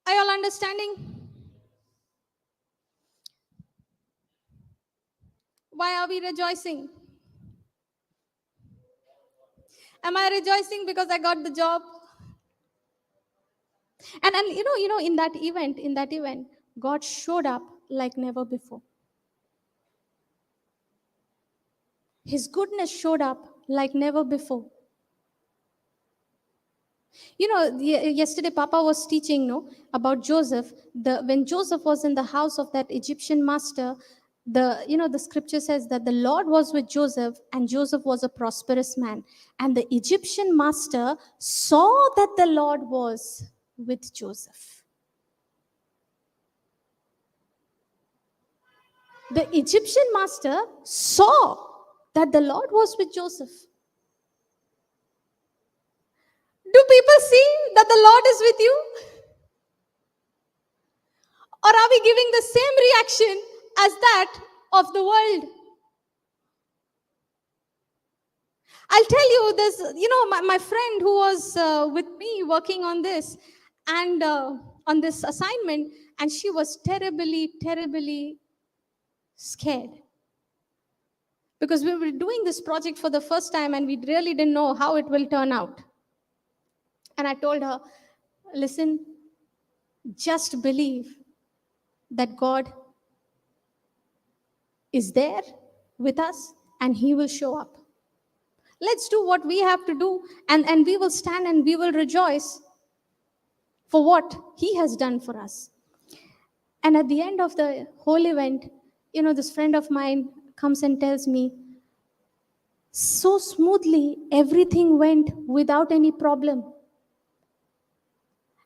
Are you all understanding? Why are we rejoicing? Am I rejoicing because I got the job? And in that event, God showed up like never before. His goodness showed up like never before. Yesterday Papa was teaching about Joseph. When Joseph was in the house of that Egyptian master, the scripture says that the Lord was with Joseph and Joseph was a prosperous man. And the Egyptian master saw that the Lord was with Joseph. The Egyptian master saw that the Lord was with Joseph. Do people see that the Lord is with you? Or are we giving the same reaction as that of the world? I'll tell you this, my friend who was with me working on this and on this assignment, and she was terribly scared. Because we were doing this project for the first time and we really didn't know how it will turn out. And I told her, listen, just believe that God is there with us and he will show up. Let's do what we have to do, and we will stand and we will rejoice for what he has done for us. And at the end of the whole event, this friend of mine comes and tells me, so smoothly, everything went without any problem.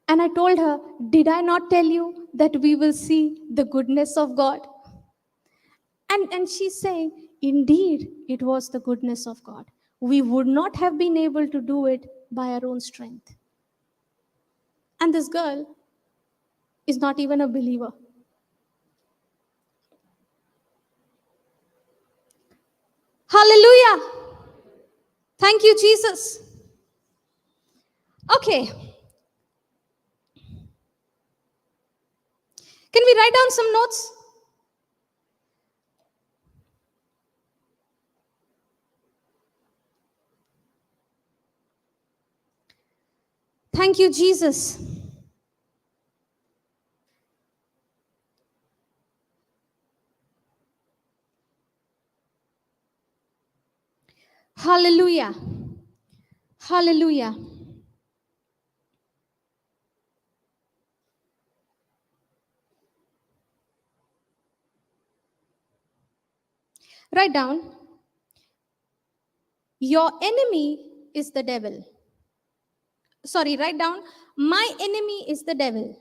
And I told her, did I not tell you that we will see the goodness of God? And she's saying, indeed, it was the goodness of God. We would not have been able to do it by our own strength. And this girl is not even a believer. Hallelujah. Thank you, Jesus. Okay. Can we write down some notes? Thank you, Jesus. Hallelujah. Hallelujah. Write down, your enemy is the devil. Sorry, write down, my enemy is the devil.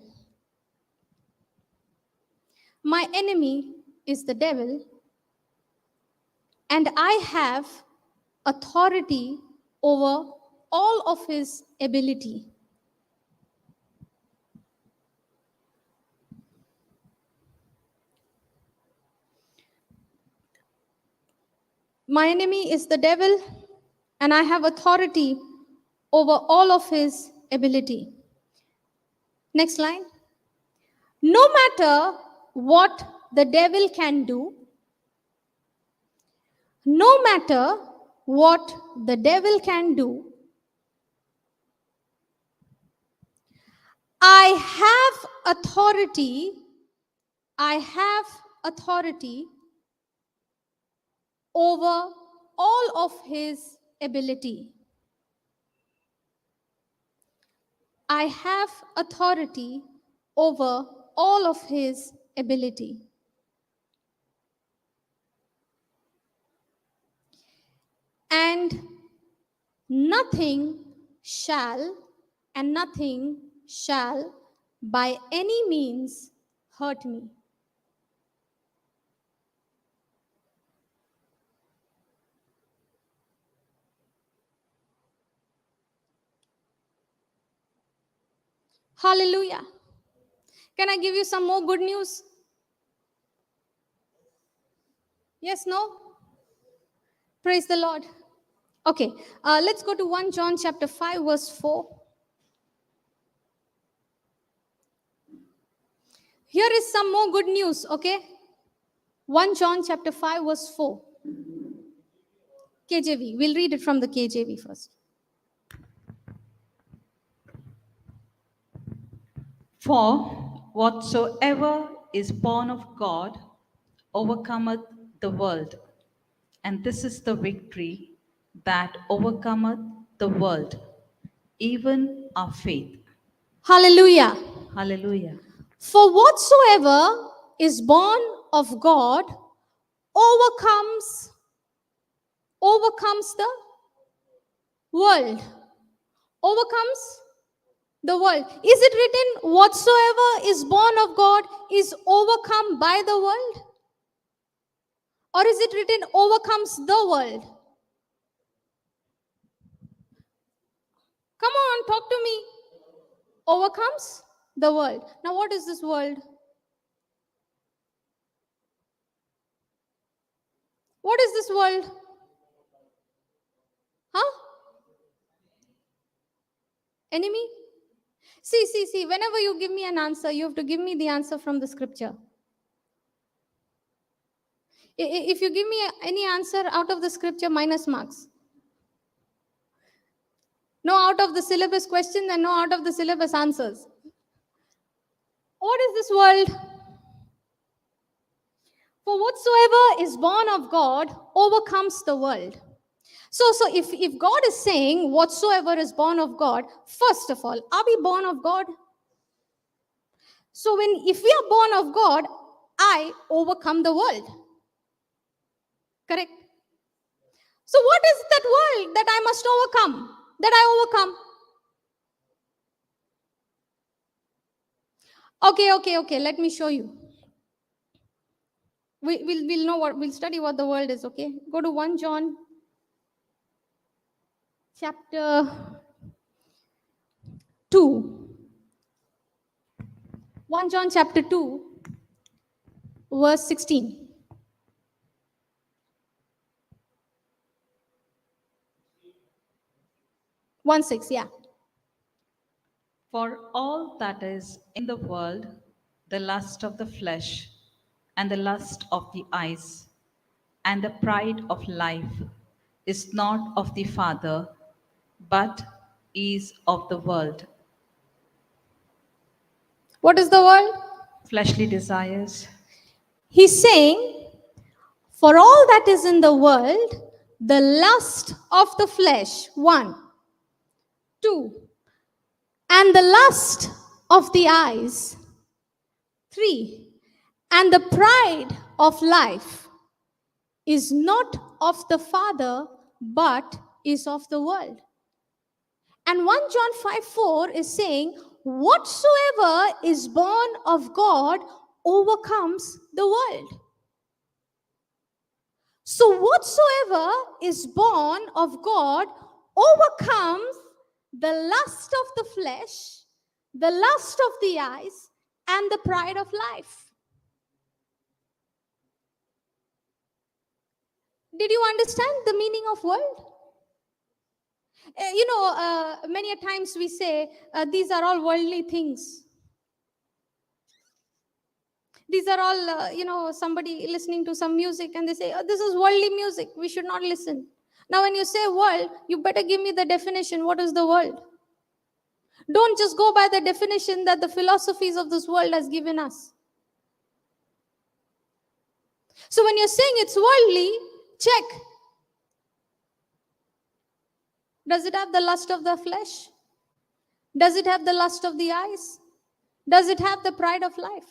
My enemy is the devil, and I have authority over all of his ability. My enemy is the devil, and I have authority over all of his ability. Next line. No matter what the devil can do, no matter what the devil can do, I have authority over all of his ability. I have authority over all of his ability. And nothing shall by any means hurt me. Hallelujah. Can I give you some more good news? Yes, no? Praise the Lord. Okay, let's go to 1 John chapter 5, verse 4. Here is some more good news, okay? 1 John chapter 5, verse 4. KJV. We'll read it from the KJV first. For whatsoever is born of God overcometh the world. And this is the victory that overcometh the world, even our faith. Hallelujah. Hallelujah. For whatsoever is born of God overcomes the world. Overcomes the world. Is it written, whatsoever is born of God is overcome by the world? Or is it written, overcomes the world? Come on, talk to me. Overcomes the world. Now, what is this world? What is this world? Huh? Enemy? See, whenever you give me an answer, you have to give me the answer from the scripture. If you give me any answer out of the scripture, minus marks. No out of the syllabus questions and no out of the syllabus answers. What is this world? For whatsoever is born of God overcomes the world. So if God is saying whatsoever is born of God, first of all, are we born of God? So if we are born of God, I overcome the world. Correct? So what is that world that I must overcome? That I overcome? Okay. Let me show you. We'll know what, we'll study what the world is, okay? Go to 1 John chapter 2. 1 John chapter 2, verse 16. 1:6, yeah. For all that is in the world, the lust of the flesh, and the lust of the eyes, and the pride of life, is not of the Father, but is of the world. What is the world? Fleshly desires, He's saying, for all that is in the world, the lust of the flesh, 1. 2. And the lust of the eyes, 3. And the pride of life is not of the Father, but is of the world. And 1 John 5:4 is saying, whatsoever is born of God overcomes the world. So whatsoever is born of God overcomes the lust of the flesh, the lust of the eyes, and the pride of life. Did you understand the meaning of world? Many a times we say, these are all worldly things. These are all, somebody listening to some music and they say, oh, this is worldly music. We should not listen. Now, when you say world, you better give me the definition. What is the world? Don't just go by the definition that the philosophies of this world has given us. So when you're saying it's worldly, check. Does it have the lust of the flesh? Does it have the lust of the eyes? Does it have the pride of life?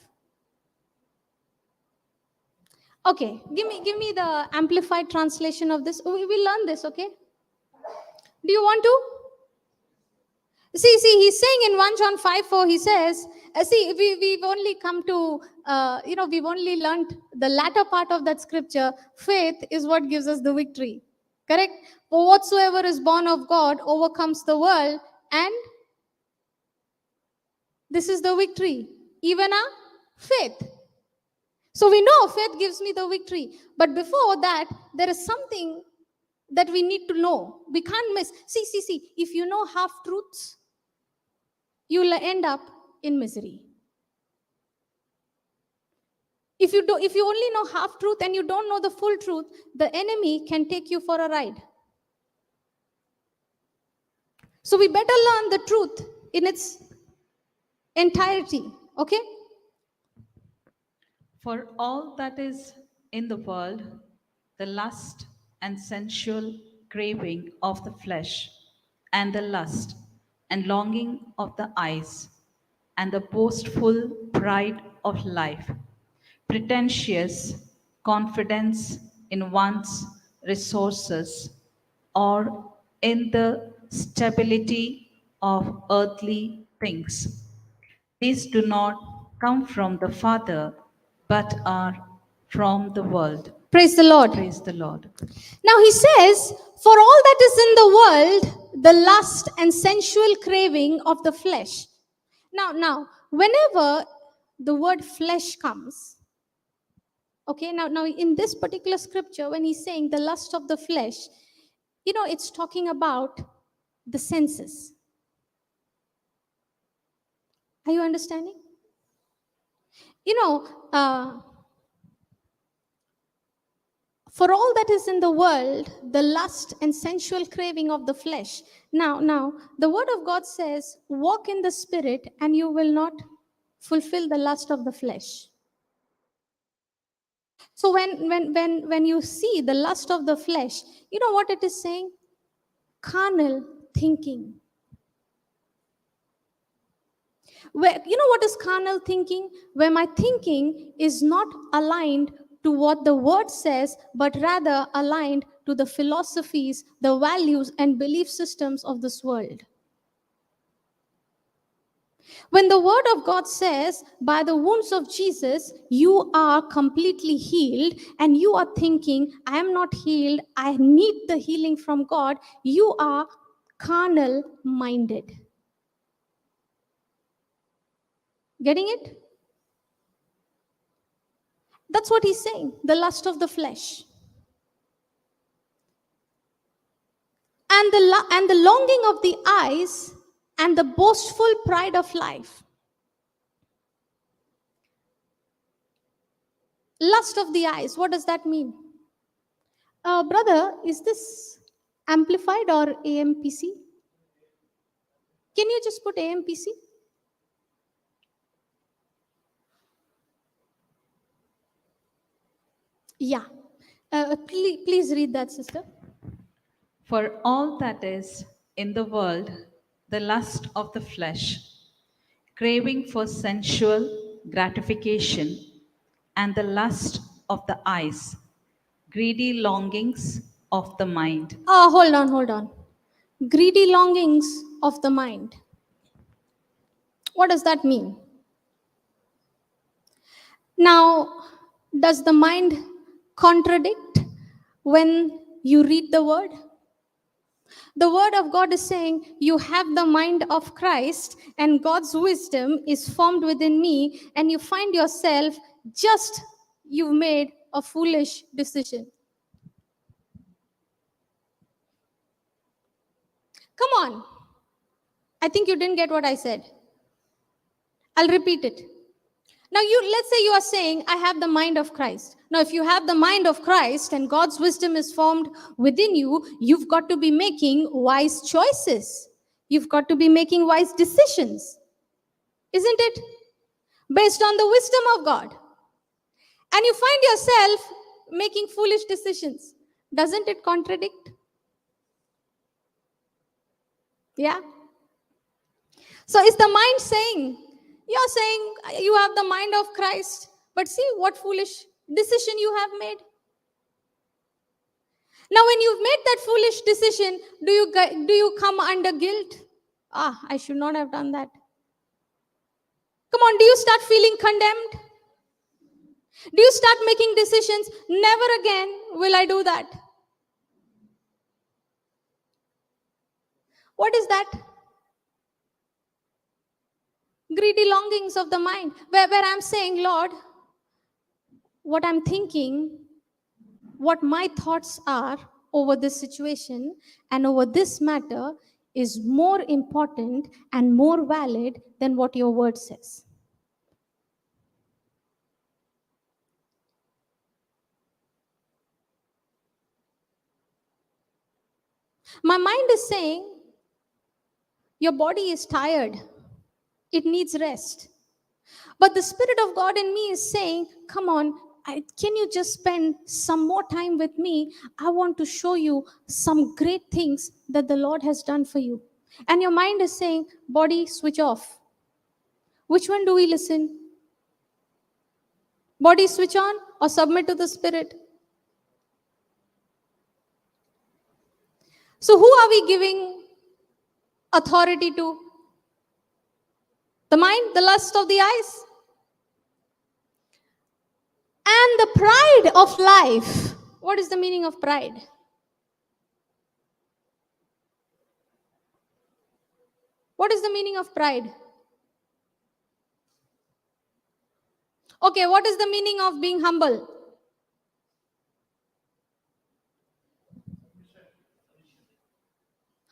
Okay, give me the amplified translation of this. We will learn this, okay? Do you want to? See, he's saying in 1 John 5:4, he says, we've only come to, we've only learned the latter part of that scripture. Faith is what gives us the victory. Correct? For whatsoever is born of God overcomes the world, and this is the victory, even a faith. So we know faith gives me the victory. But before that, there is something that we need to know. We can't miss. See. If you know half truths, you will end up in misery. If you only know half truth and you don't know the full truth, the enemy can take you for a ride. So we better learn the truth in its entirety. Okay? for all that is in the world, the lust and sensual craving of the flesh, and the lust and longing of the eyes, and the boastful pride of life, pretentious confidence in one's resources or in the stability of earthly things. These do not come from the Father, but are from the world. Praise the Lord. Praise the Lord. Now he says, for all that is in the world, the lust and sensual craving of the flesh. Now, whenever the word flesh comes, okay, now in this particular scripture, when he's saying the lust of the flesh, it's talking about the senses. Are you understanding? For all that is in the world, the lust and sensual craving of the flesh. Now, the word of God says, walk in the spirit and you will not fulfill the lust of the flesh. So when you see the lust of the flesh, you know what it is saying? Carnal thinking. Where, you know what is carnal thinking? Where my thinking is not aligned to what the word says, but rather aligned to the philosophies, the values, and belief systems of this world. When the word of God says, by the wounds of Jesus, you are completely healed, and you are thinking, I am not healed, I need the healing from God, you are carnal minded. Getting it? That's what he's saying, the lust of the flesh. And the longing of the eyes and the boastful pride of life. Lust of the eyes, what does that mean? Brother, is this amplified or AMPC? Can you just put AMPC? Yeah. Please read that, sister. For all that is in the world, the lust of the flesh, craving for sensual gratification, and the lust of the eyes, greedy longings of the mind. Hold on. Greedy longings of the mind. What does that mean? Now, does the mind contradict when you read the word? The word of God is saying, you have the mind of Christ, and God's wisdom is formed within me, and you find yourself just, you've made a foolish decision. Come on. I think you didn't get what I said. I'll repeat it. Now, let's say you are saying, I have the mind of Christ. Now, if you have the mind of Christ and God's wisdom is formed within you, you've got to be making wise choices. You've got to be making wise decisions. Isn't it? Based on the wisdom of God. And you find yourself making foolish decisions. Doesn't it contradict? Yeah? So is the mind saying, you're saying you have the mind of Christ, but see what foolish decision you have made? Now, when you've made that foolish decision, do you come under guilt? I should not have done that. Come on, do you start feeling condemned? Do you start making decisions? Never again will I do that. What is that? Greedy longings of the mind, where I'm saying, Lord, what I'm thinking, what my thoughts are over this situation and over this matter is more important and more valid than what your word says. My mind is saying, your body is tired. It needs rest. But the Spirit of God in me is saying, come on, can you just spend some more time with me? I want to show you some great things that the Lord has done for you. And your mind is saying, body, switch off. Which one do we listen? Body, switch on or submit to the Spirit? So who are we giving authority to? The mind, the lust of the eyes? And the pride of life. What is the meaning of pride? What is the meaning of pride? Okay, what is the meaning of being humble?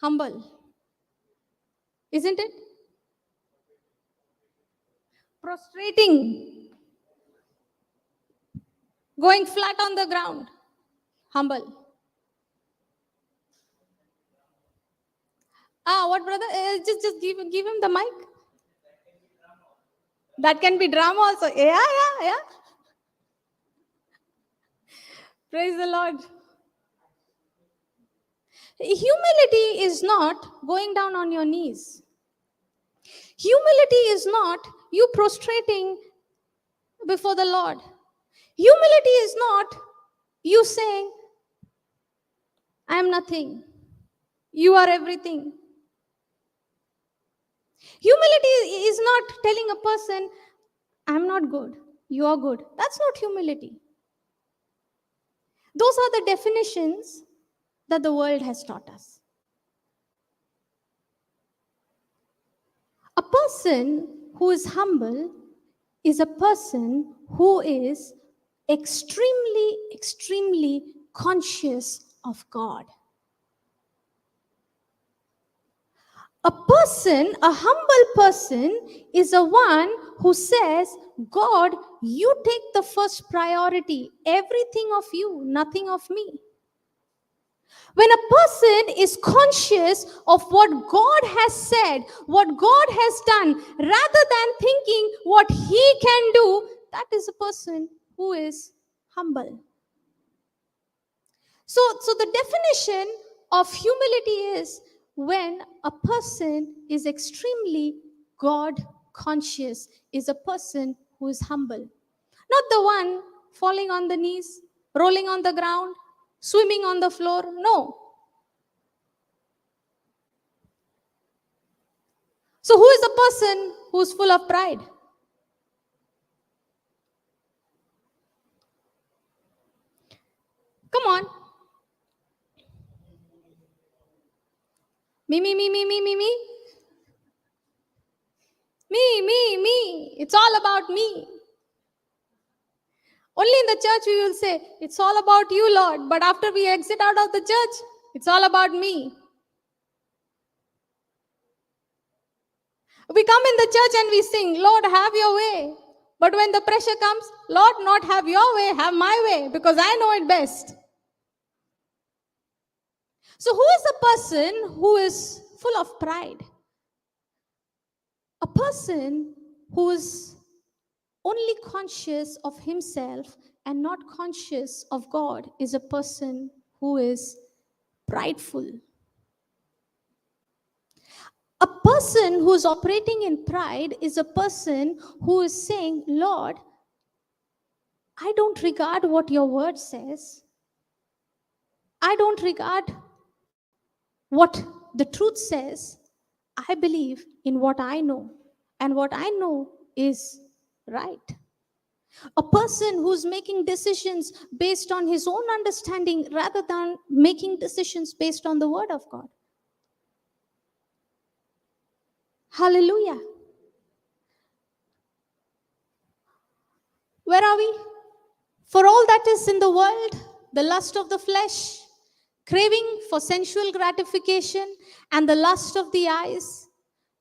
Humble. Isn't it? Prostrating. Going flat on the ground. Humble. What, brother? Just give him the mic. That can be drama also. Yeah. Praise the Lord. Humility is not going down on your knees. Humility is not you prostrating before the Lord. Humility is not you saying, I am nothing. You are everything. Humility is not telling a person, I'm not good. You are good. That's not humility. Those are the definitions that the world has taught us. A person who is humble is a person who is extremely, extremely conscious of God. A humble person is a one who says, God, you take the first priority, everything of you, nothing of me. When a person is conscious of what God has said, what God has done, rather than thinking what he can do, that is a person who is humble. So the definition of humility is when a person is extremely God conscious, is a person who is humble. Not the one falling on the knees, rolling on the ground, swimming on the floor. No. So who is the person who is full of pride? Come on. Me, me, me, me, me, me, me. Me. It's all about me. Only in the church we will say, it's all about you, Lord. But after we exit out of the church, it's all about me. We come in the church and we sing, Lord, have your way. But when the pressure comes, Lord, not have your way, have my way, because I know it best. So who is a person who is full of pride? A person who is only conscious of himself and not conscious of God is a person who is prideful. A person who is operating in pride is a person who is saying, Lord, I don't regard what your word says. I don't regard what the truth says. I believe in what I know, and what I know is right. A person who's making decisions based on his own understanding rather than making decisions based on the word of God. Hallelujah. Where are we? For all that is in the world, the lust of the flesh, craving for sensual gratification, and the lust of the eyes,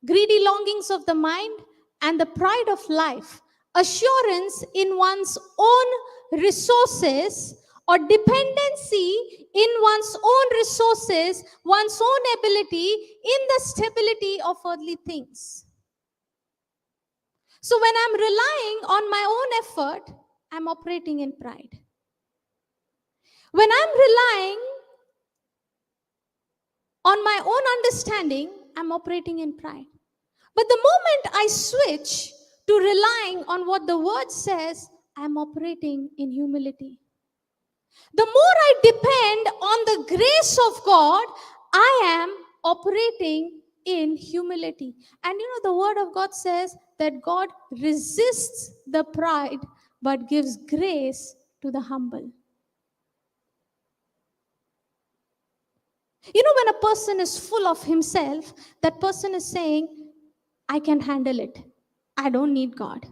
greedy longings of the mind, and the pride of life, assurance in one's own resources, or dependency in one's own resources, one's own ability in the stability of earthly things. So when I'm relying on my own effort, I'm operating in pride. When I'm relying on my own understanding, I'm operating in pride. But the moment I switch to relying on what the word says, I'm operating in humility. The more I depend on the grace of God, I am operating in humility. And the word of God says that God resists the pride but gives grace to the humble. When a person is full of himself, that person is saying, I can handle it. I don't need God.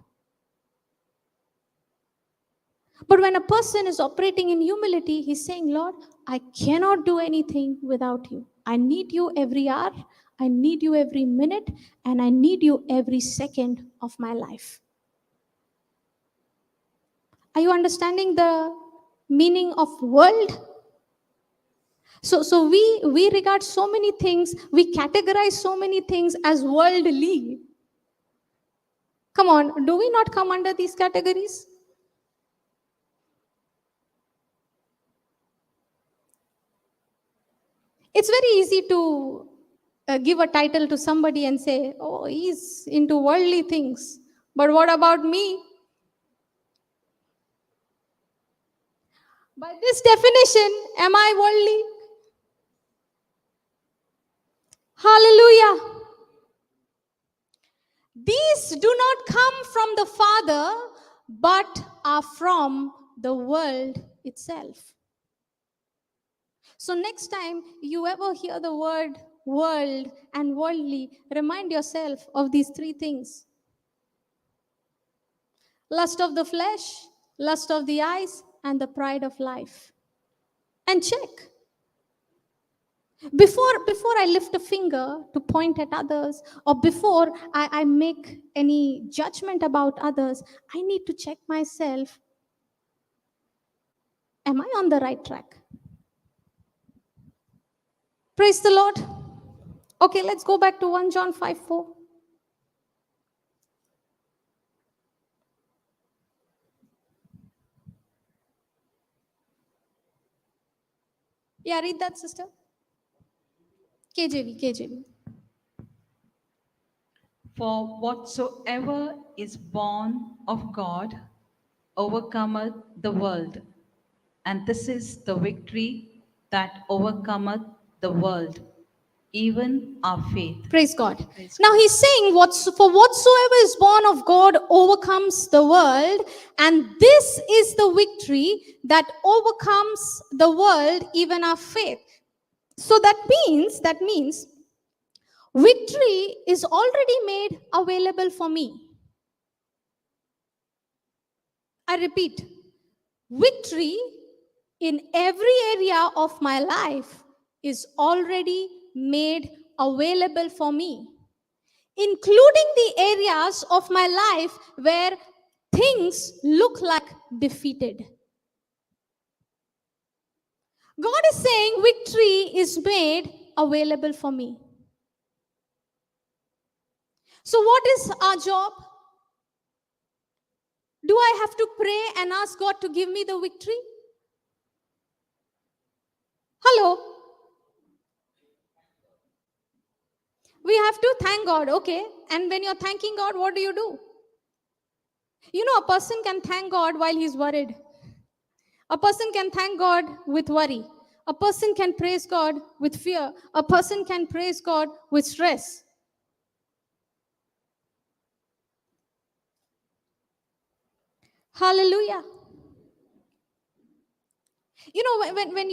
But when a person is operating in humility, he's saying, Lord, I cannot do anything without you. I need you every hour. I need you every minute. And I need you every second of my life. Are you understanding the meaning of world? So we regard so many things, we categorize so many things as worldly. Come on, do we not come under these categories? It's very easy to give a title to somebody and say, oh, he's into worldly things. But what about me? By this definition, am I worldly? Hallelujah. These do not come from the Father, but are from the world itself. So, next time you ever hear the word world and worldly, remind yourself of these three things: lust of the flesh, lust of the eyes, and the pride of life. And check. Before I lift a finger to point at others, or before I make any judgment about others, I need to check myself. Am I on the right track? Praise the Lord. Okay, let's go back to 1 John 5:4. Yeah, read that, sister. KJV. For whatsoever is born of God overcometh the world. And this is the victory that overcometh the world, even our faith. Praise God. Praise Now God. he's saying, for whatsoever is born of God overcomes the world, and this is the victory that overcomes the world, even our faith. So that means victory is already made available for me. I repeat, victory in every area of my life is already made available for me, including the areas of my life where things look like defeated. God is saying victory is made available for me. So, what is our job? Do I have to pray and ask God to give me the victory? Hello? We have to thank God, okay? And when you're thanking God, what do? You know, a person can thank God while he's worried. A person can thank God with worry. A person can praise God with fear. A person can praise God with stress. Hallelujah. You know, when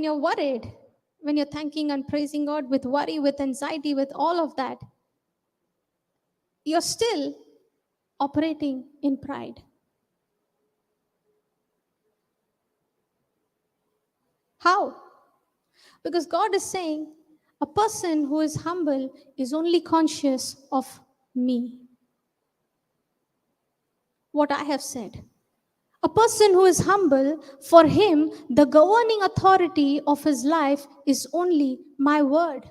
you're worried, when you're thanking and praising God with worry, with anxiety, with all of that, you're still operating in pride. How? Because God is saying a person who is humble is only conscious of me, what I have said. A person who is humble, for him, the governing authority of his life is only my word.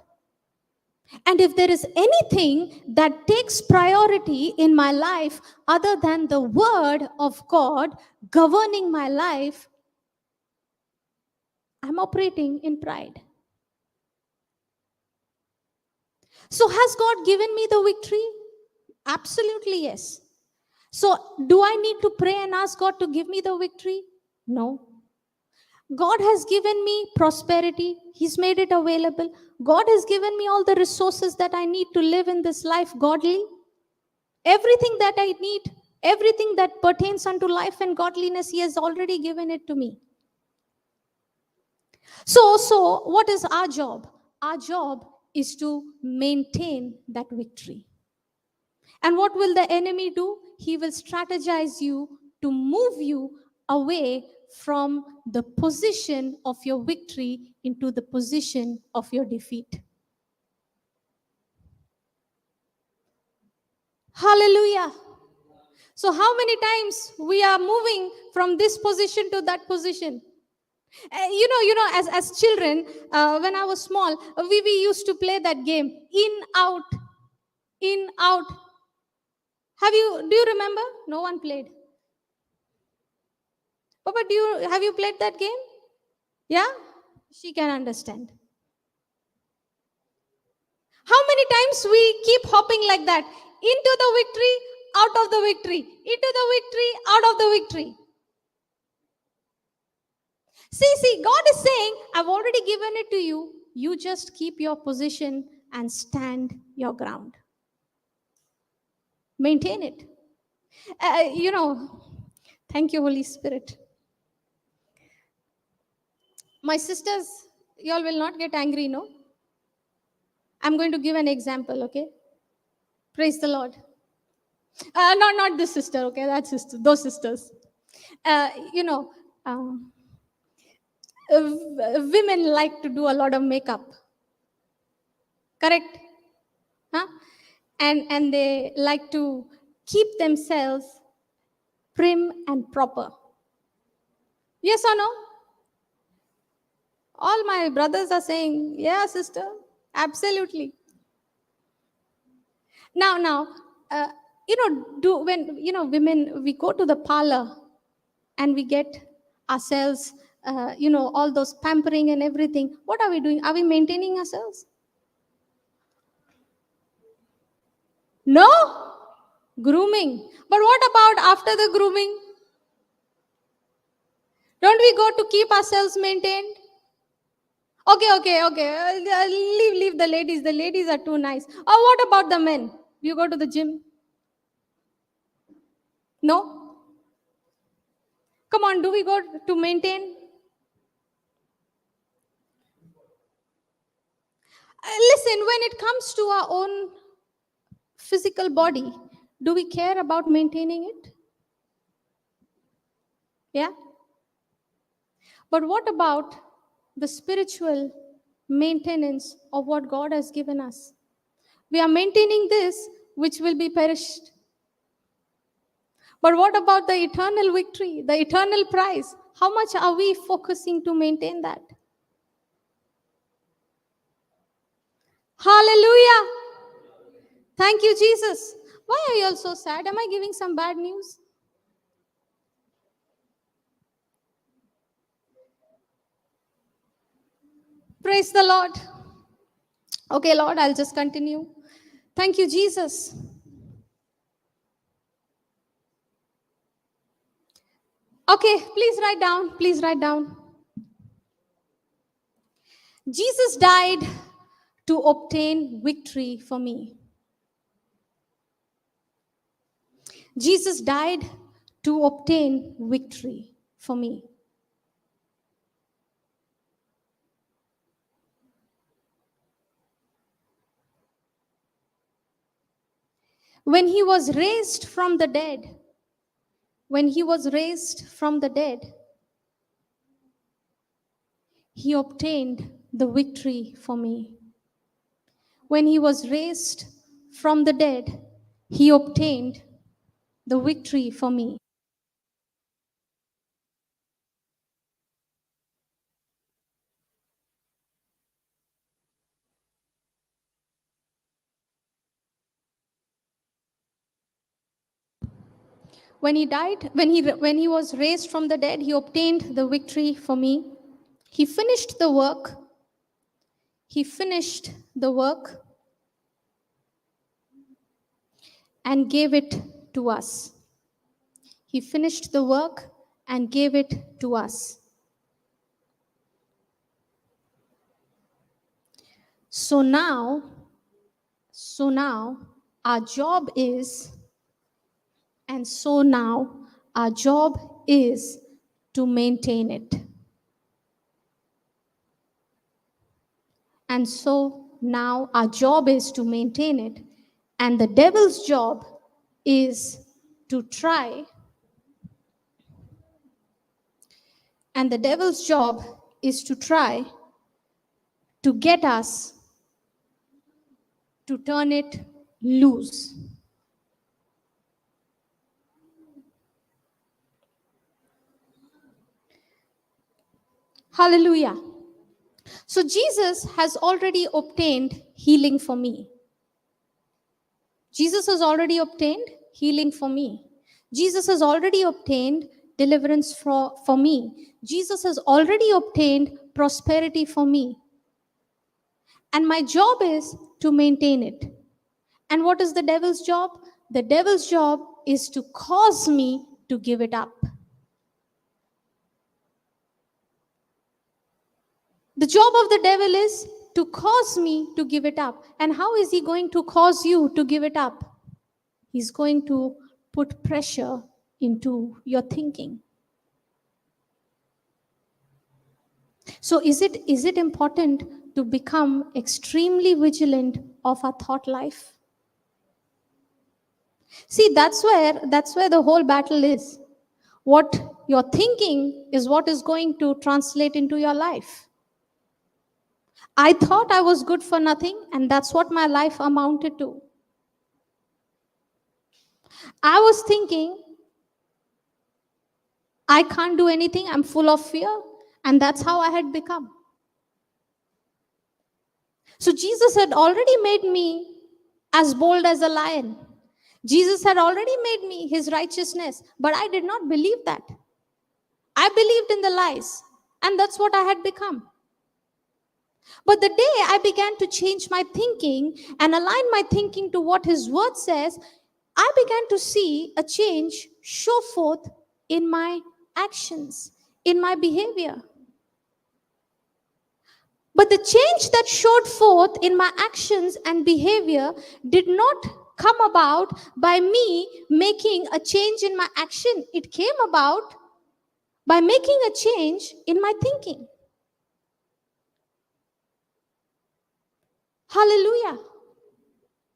And if there is anything that takes priority in my life other than the word of God governing my life, I'm operating in pride. So, has God given me the victory? Absolutely, yes. So, do I need to pray and ask God to give me the victory? No. God has given me prosperity. He's made it available. God has given me all the resources that I need to live in this life godly. Everything that I need, everything that pertains unto life and godliness, He has already given it to me. So what is our job? Our job is to maintain that victory. And what will the enemy do? He will strategize you to move you away from the position of your victory into the position of your defeat. Hallelujah. So how many times we are moving from this position to that position? As children, when I was small, we used to play that game, in, out, in, out. Do you remember? No one played. Papa, have you played that game? Yeah? She can understand. How many times we keep hopping like that? Into the victory, out of the victory, into the victory, out of the victory. See, God is saying, I've already given it to you. You just keep your position and stand your ground. Maintain it. Thank you, Holy Spirit. My sisters, y'all will not get angry, no? I'm going to give an example, okay? Praise the Lord. Not this sister, okay? That sister, those sisters. Uh, you know, uh, women like to do a lot of makeup. Correct? Huh? And they like to keep themselves prim and proper. Yes or no? All my brothers are saying, yeah, sister, absolutely. Now, women, we go to the parlor and we get ourselves, all those pampering and everything. What are we doing? Are we maintaining ourselves? No? Grooming. But what about after the grooming? Don't we go to keep ourselves maintained? Okay. Leave the ladies. The ladies are too nice. Or what about the men? You go to the gym? No? Come on, do we go to maintain? Listen, when it comes to our own physical body, do we care about maintaining it? Yeah? But what about the spiritual maintenance of what God has given us? We are maintaining this which will be perished. But what about the eternal victory, the eternal prize? How much are we focusing to maintain that? Hallelujah. Thank you, Jesus. Why are you all so sad? Am I giving some bad news? Praise the Lord. Okay, Lord, I'll just continue. Thank you, Jesus. Okay, please write down. Please write down. Jesus died to obtain victory for me. Jesus died to obtain victory for me. When he was raised from the dead, he obtained the victory for me. When he was raised from the dead, he obtained the victory for me. When he was raised from the dead, he obtained the victory for me. He finished the work. He finished the work and gave it to us. He finished the work and gave it to us. So now our job is to maintain it. And so now our job is to maintain it. And the devil's job is to try. And the devil's job is to try to get us to turn it loose. Hallelujah. So Jesus has already obtained healing for me. Jesus has already obtained healing for me. Jesus has already obtained deliverance for me. Jesus has already obtained prosperity for me. And my job is to maintain it. And what is the devil's job? The devil's job is to cause me to give it up. The job of the devil is to cause me to give it up. And how is he going to cause you to give it up? He's going to put pressure into your thinking. So is it important to become extremely vigilant of our thought life? See, that's where the whole battle is. What you're thinking is what is going to translate into your life. I thought I was good for nothing, and that's what my life amounted to. I was thinking I can't do anything, I'm full of fear, and that's how I had become. So Jesus had already made me as bold as a lion. Jesus had already made me his righteousness, but I did not believe that. I believed in the lies, and that's what I had become. But the day I began to change my thinking and align my thinking to what his word says, I began to see a change show forth in my actions, in my behavior. But the change that showed forth in my actions and behavior did not come about by me making a change in my action. It came about by making a change in my thinking. Hallelujah.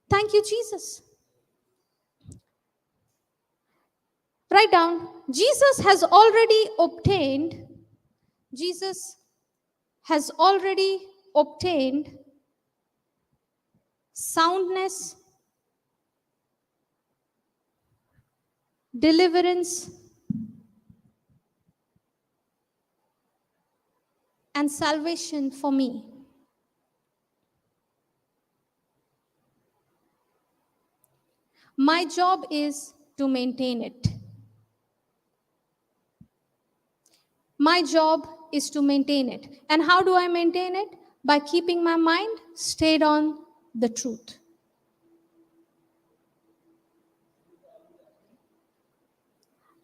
Thank you, Jesus. Write down, Jesus has already obtained soundness, deliverance, and salvation for me. My job is to maintain it. My job is to maintain it. And how do I maintain it? By keeping my mind stayed on the truth.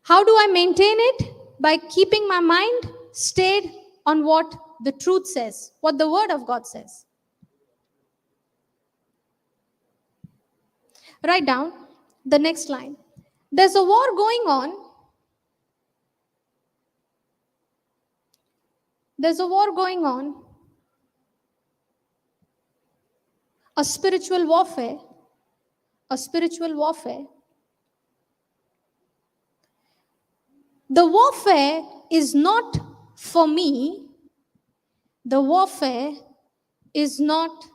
How do I maintain it? By keeping my mind stayed on what the truth says, what the word of God says. Write down the next line. There's a war going on. There's a war going on. A spiritual warfare. A spiritual warfare. The warfare is not for me. The warfare is not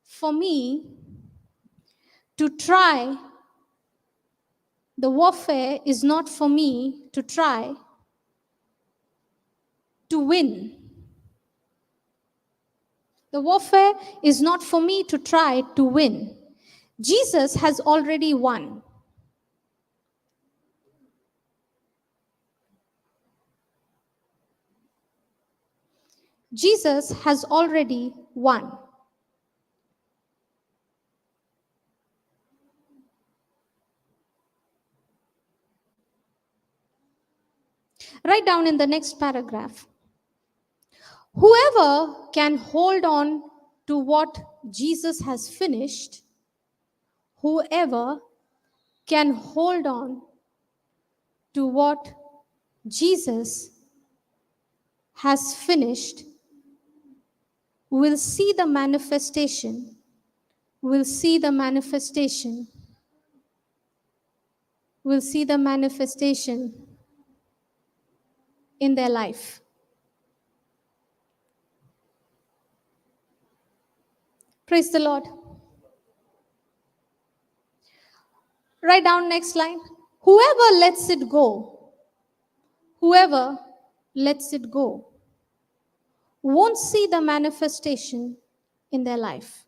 for me to try. The warfare is not for me to try to win. The warfare is not for me to try to win. Jesus has already won. Jesus has already won. Write down in the next paragraph. Whoever can hold on to what Jesus has finished, whoever can hold on to what Jesus has finished will see the manifestation, will see the manifestation, will see the manifestation in their life. Praise the Lord. Write down next line. Whoever lets it go, whoever lets it go, won't see the manifestation in their life.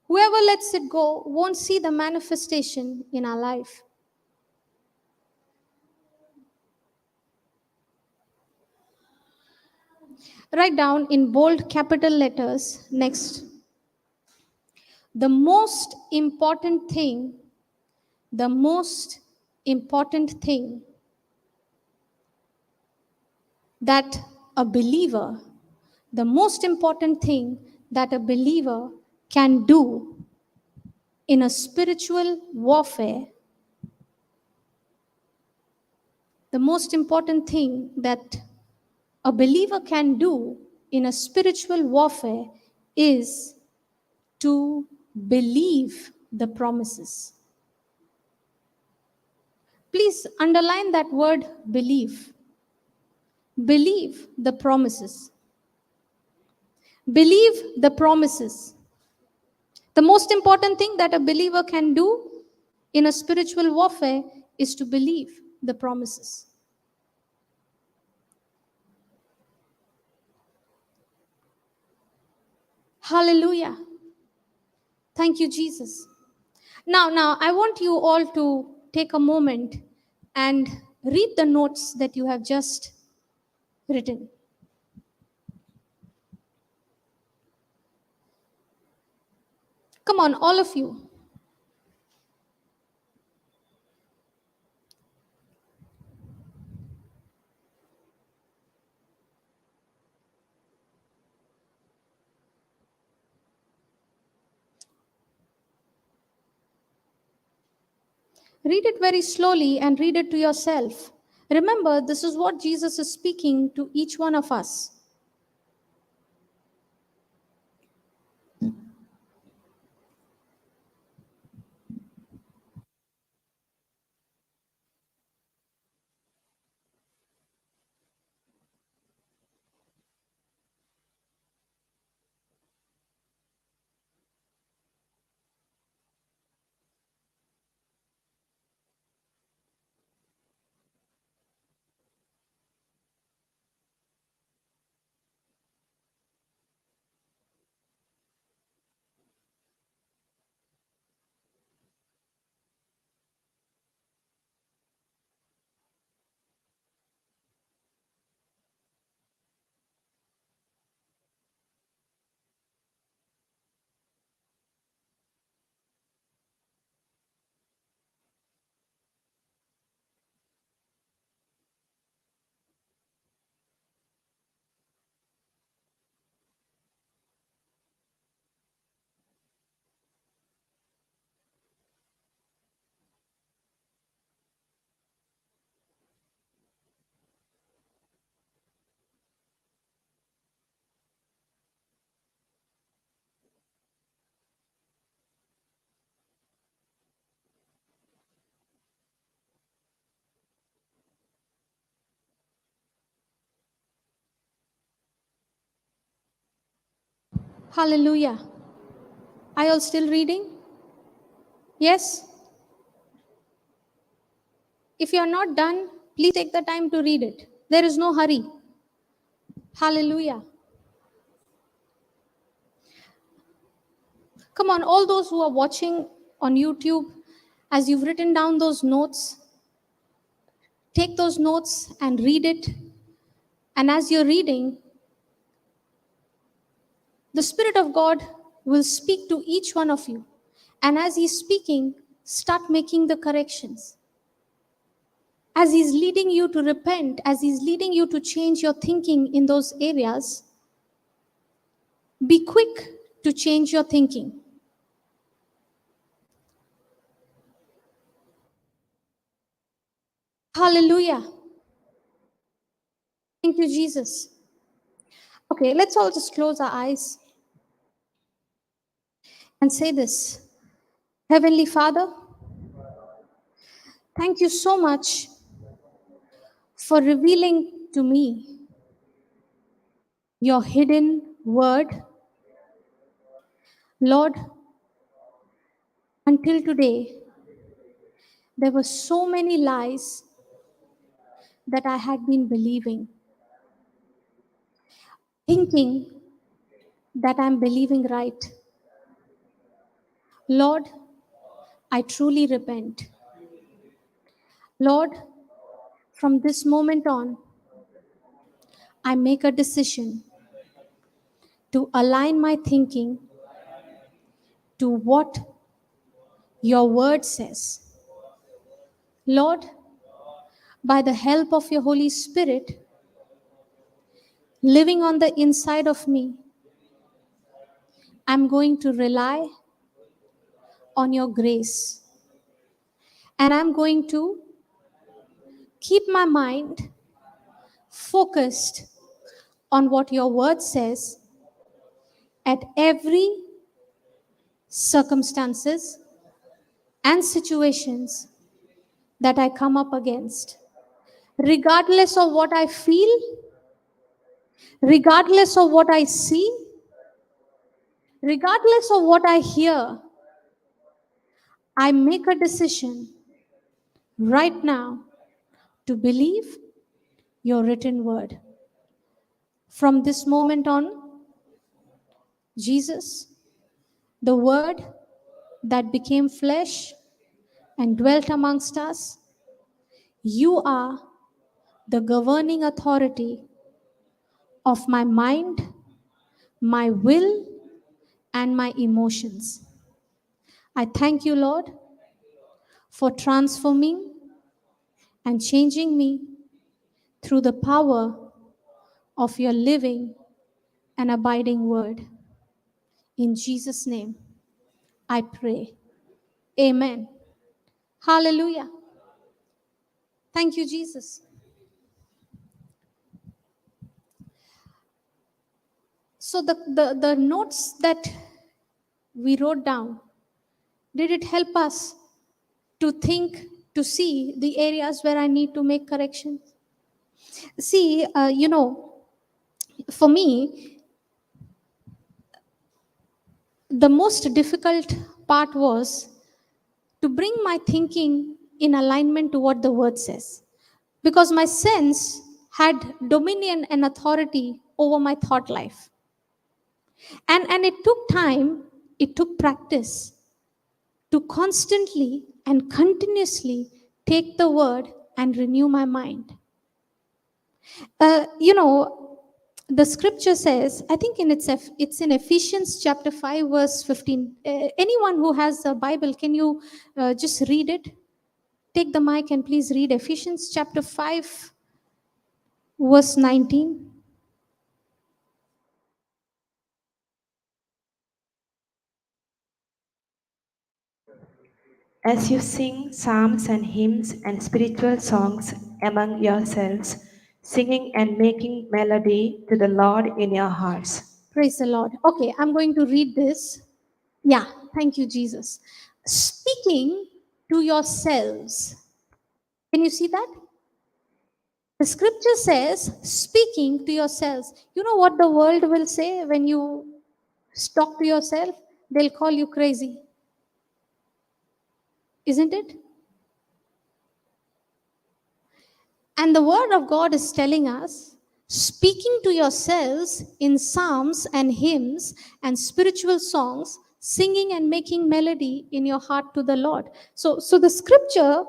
Whoever lets it go won't see the manifestation in our life. Write down in bold capital letters next. The most important thing, the most important thing that a believer, the most important thing that a believer can do in a spiritual warfare, the most important thing that a believer can do in a spiritual warfare is to believe the promises. Please underline that word believe. Believe the promises. Believe the promises. The most important thing that a believer can do in a spiritual warfare is to believe the promises. Hallelujah. Thank you, Jesus. Now, I want you all to take a moment and read the notes that you have just written. Come on, all of you. Read it very slowly and read it to yourself. Remember, this is what Jesus is speaking to each one of us. Hallelujah. Are you all still reading? Yes? If you are not done, please take the time to read it. There is no hurry. Hallelujah. Come on, all those who are watching on YouTube, as you've written down those notes, take those notes and read it. And as you're reading, the Spirit of God will speak to each one of you. And as He's speaking, start making the corrections. As He's leading you to repent, as He's leading you to change your thinking in those areas, be quick to change your thinking. Hallelujah. Thank you, Jesus. Okay, let's all just close our eyes and say this. Heavenly Father, thank you so much for revealing to me your hidden word. Lord, until today, there were so many lies that I had been believing, thinking that I'm believing right. Lord, I truly repent. Lord, from this moment on, I make a decision to align my thinking to what your word says. Lord, by the help of your Holy Spirit living on the inside of me, I'm going to rely on your grace. And I'm going to keep my mind focused on what your word says at every circumstances and situations that I come up against. Regardless of what I feel, regardless of what I see, regardless of what I hear, I make a decision right now to believe your written word. From this moment on, Jesus, the word that became flesh and dwelt amongst us, you are the governing authority of my mind, my will, and my emotions. I thank you, Lord, for transforming and changing me through the power of your living and abiding word. In Jesus' name, I pray. Amen. Hallelujah. Thank you, Jesus. So the notes that we wrote down, did it help us to think, to see the areas where I need to make corrections? See, for me, the most difficult part was to bring my thinking in alignment to what the word says. Because my sense had dominion and authority over my thought life. And it took time, it took practice to constantly and continuously take the word and renew my mind. The scripture says, I think it's in Ephesians chapter 5, verse 15. Anyone who has a Bible, can you just read it? Take the mic and please read Ephesians chapter 5, verse 19. As you sing psalms and hymns and spiritual songs among yourselves, singing and making melody to the Lord in your hearts. Praise the Lord. Okay, I'm going to read this. Yeah, thank you, Jesus. Speaking to yourselves. Can you see that? The scripture says, speaking to yourselves. You know what the world will say when you talk to yourself? They'll call you crazy. Isn't it? And the word of God is telling us, speaking to yourselves in psalms and hymns and spiritual songs, singing and making melody in your heart to the Lord. So the scripture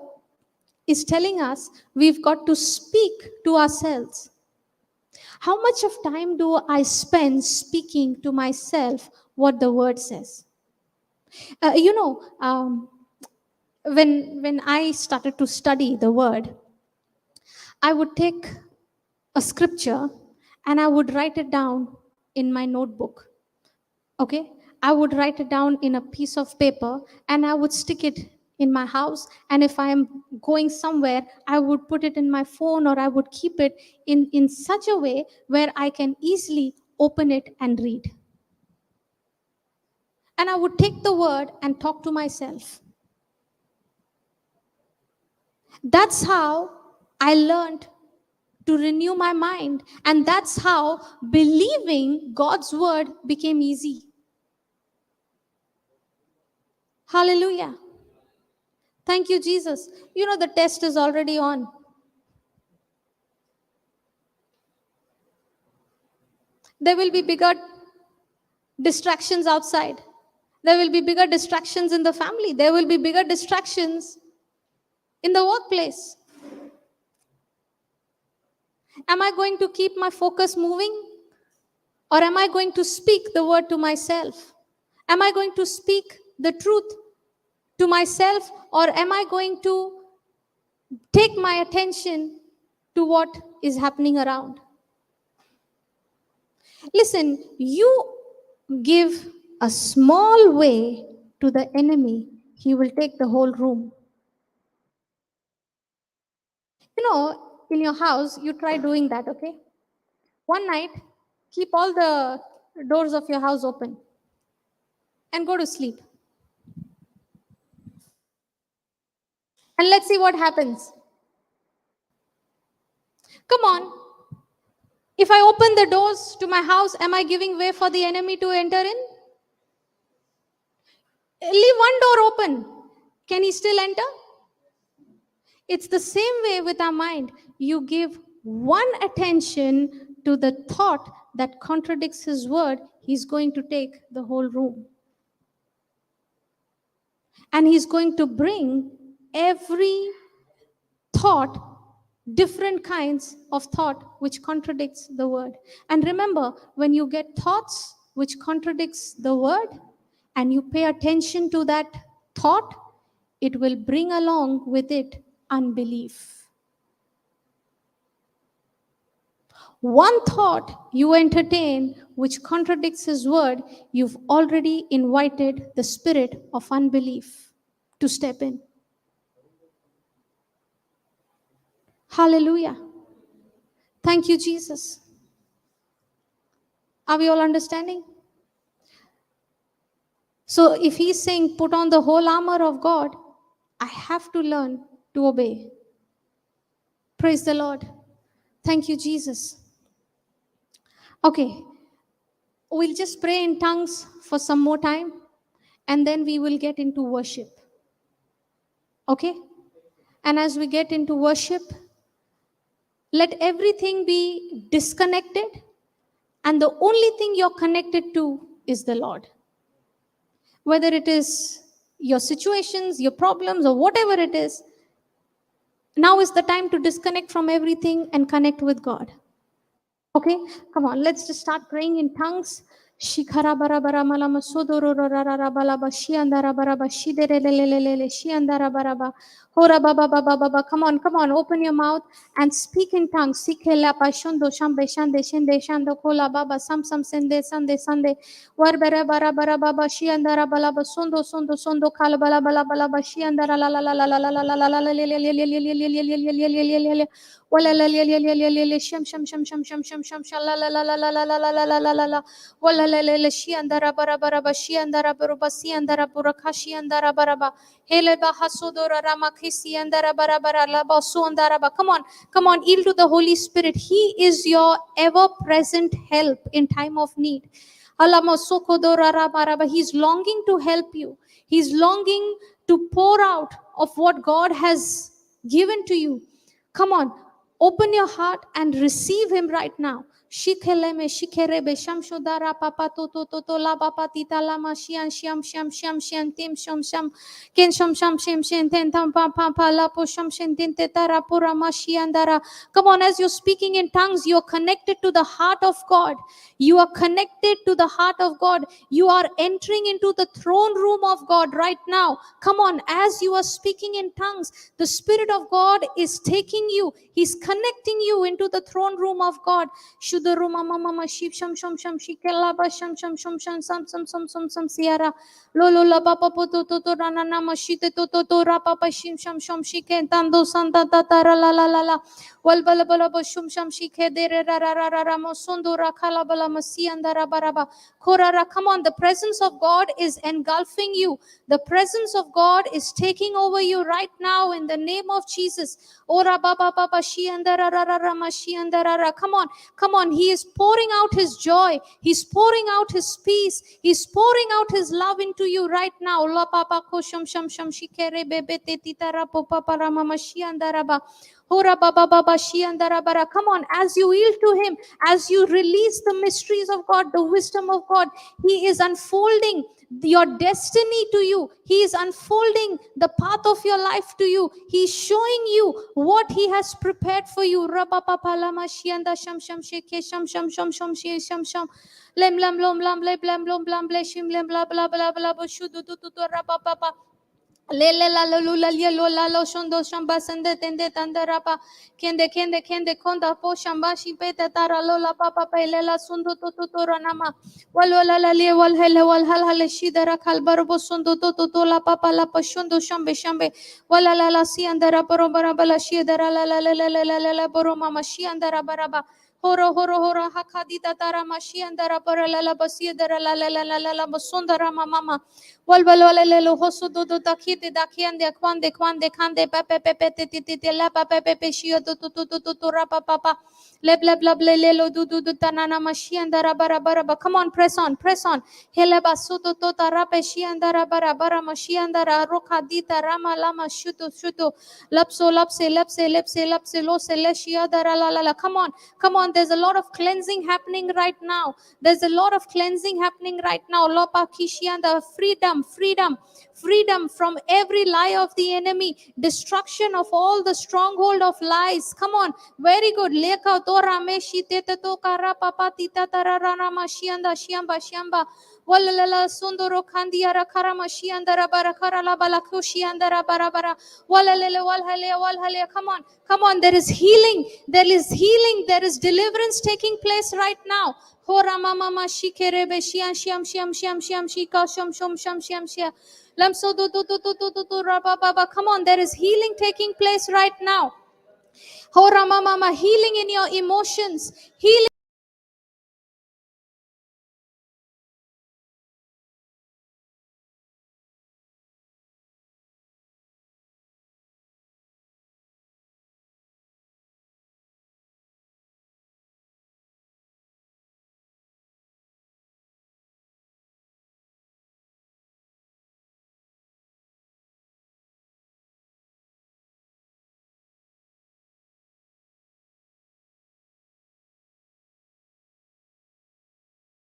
is telling us we've got to speak to ourselves. How much of time do I spend speaking to myself what the word says? When I started to study the word, I would take a scripture and I would write it down in my notebook. Okay? I would write it down in a piece of paper and I would stick it in my house. And if I am going somewhere, I would put it in my phone or I would keep it in such a way where I can easily open it and read. And I would take the word and talk to myself. That's how I learned to renew my mind. And that's how believing God's word became easy. Hallelujah. Thank you, Jesus. You know, the test is already on. There will be bigger distractions outside. There will be bigger distractions in the family. There will be bigger distractions in the workplace. Am I going to keep my focus moving? Or am I going to speak the word to myself? Am I going to speak the truth to myself? Or am I going to take my attention to what is happening around? Listen, you give a small way to the enemy, he will take the whole room. You know, in your house, you try doing that, okay? One night, keep all the doors of your house open and go to sleep. And let's see what happens. Come on. If I open the doors to my house, am I giving way for the enemy to enter in? Leave one door open. Can he still enter? It's the same way with our mind. You give one attention to the thought that contradicts his word, he's going to take the whole room. And he's going to bring every thought, different kinds of thought which contradicts the word. And remember, when you get thoughts which contradicts the word and you pay attention to that thought, it will bring along with it unbelief. One thought you entertain which contradicts his word, you've already invited the spirit of unbelief to step in. Hallelujah. Thank you, Jesus. Are we all understanding? So if he's saying put on the whole armor of God, I have to learn to obey. Praise the Lord. Thank you, Jesus. Okay, we'll just pray in tongues for some more time and then we will get into worship. Okay? And as we get into worship, let everything be disconnected and the only thing you're connected to is the Lord. Whether it is your situations, your problems, or whatever it is, now is the time to disconnect from everything and connect with God. Okay, come on, let's just start praying in tongues. Shikara bara bara malama sodoro rara balaba shiandara baraba shidere lelelele shiandara baraba hora baba baba baba. Come on, open your mouth and speak in tongues. Sikela pashondo shambe shande shende shando kola baba sam sende sande war bara baba shiandara balaba sondo kala bala bala shiandara la la la la la la la la la la la wala la la sham la la la la la la la la la la la wala la shi andara bara shi andara bara si andara pura kashi andara bara hele ba hasodora rama kisi andara bara la ba so andara ba. Come on, yield to the Holy Spirit. He is your ever present help in time of need. He's longing to help you. He's longing to pour out of what God has given to you. Come on, open your heart and receive him right now. Shikeleme shikerebe shamshodara papa to la papa tita lama shian shiam tim sham ken sham shen ten tam papa la po sham shen tin tetara pura mashiandara. Come on, as you're speaking in tongues, you're connected to the heart of God. You are connected to the heart of God. You are entering into the throne room of God right now. Come on, as you are speaking in tongues, the Spirit of God is taking you. He's connecting you into the throne room of God. Shudaruma mama ship sham shikela ba sham sam siara lolo la papa to rana nama shite to rapa pa shim sham shiken tando santa tatara la wal bala bala ba shum sham shike dere ra mosundo rakala bala masiandara baraba korara. Come on, the presence of God is engulfing you. The presence of God is taking over you right now in the name of Jesus. Ora baba baba shiandara rama shiandara. Come on, he is pouring out his joy. He's pouring out his peace. He's pouring out his love into you right now. La papa ko sham shikere bebe tetitara popa para mama shiandara ba. Hora baba baba shiandara bara. Come on, as you yield to him, as you release the mysteries of God, the wisdom of God, he is unfolding your destiny to you. He is unfolding the path of your life to you. He is showing you what he has prepared for you. Rabapapalama shianda sham sham sheke sham sham sham sham she sham sham lem lam lom lam le blam blom blam ble shim lem bla bla bla bla bo shu du tu tu rabapapa Lele la lo la lo la lo shondo shamba sende tende tandarapa kende kende kende konda po shamba shi pete tara lo la papa pele la sundu tu tu tu ranama wal wala la le wal hele wal hal hale shidara kalbar bo sundu tu tu tu la papa la pashundo shambe shambe wala la la si andara poro bara bala shidara la la la la la la la boro mama shi andara baraba horo horo horo hakadita tara mashi andara para la la basi dara la la la la la la basundara mama wal wal wal le lo hosu do do takite dakiande kwande kwande kande pepe pepe titi la pepe pepe shio do tu tu tu tu tu ra papa le bla bla bla le lo du du du tanana mashi andara bara bara come on press on hele basu to to tara pe shi andara bara bara mashi andara rokadita rama lama shutu shutu lapso lapse lapse lapse lapse lo se le shia dara la la come on there's a lot of cleansing happening right now. There's a lot of cleansing happening right now. Lopa kishianda freedom from every lie of the enemy, destruction of all the stronghold of lies. Come on, very good. Leka tora meshi tete to kara papa tita tararana mashianda shiamba shiamba. Walala sundoro kandiara karamashi andara barakara la balakushi andara barabara. Walalele walhale. Come on, there is healing, there is deliverance taking place right now. Hora mama mashikere beshian shiam shika sham shia. Lamso do raba baba. Come on, there is healing taking place right now. Hora mama healing in your emotions, healing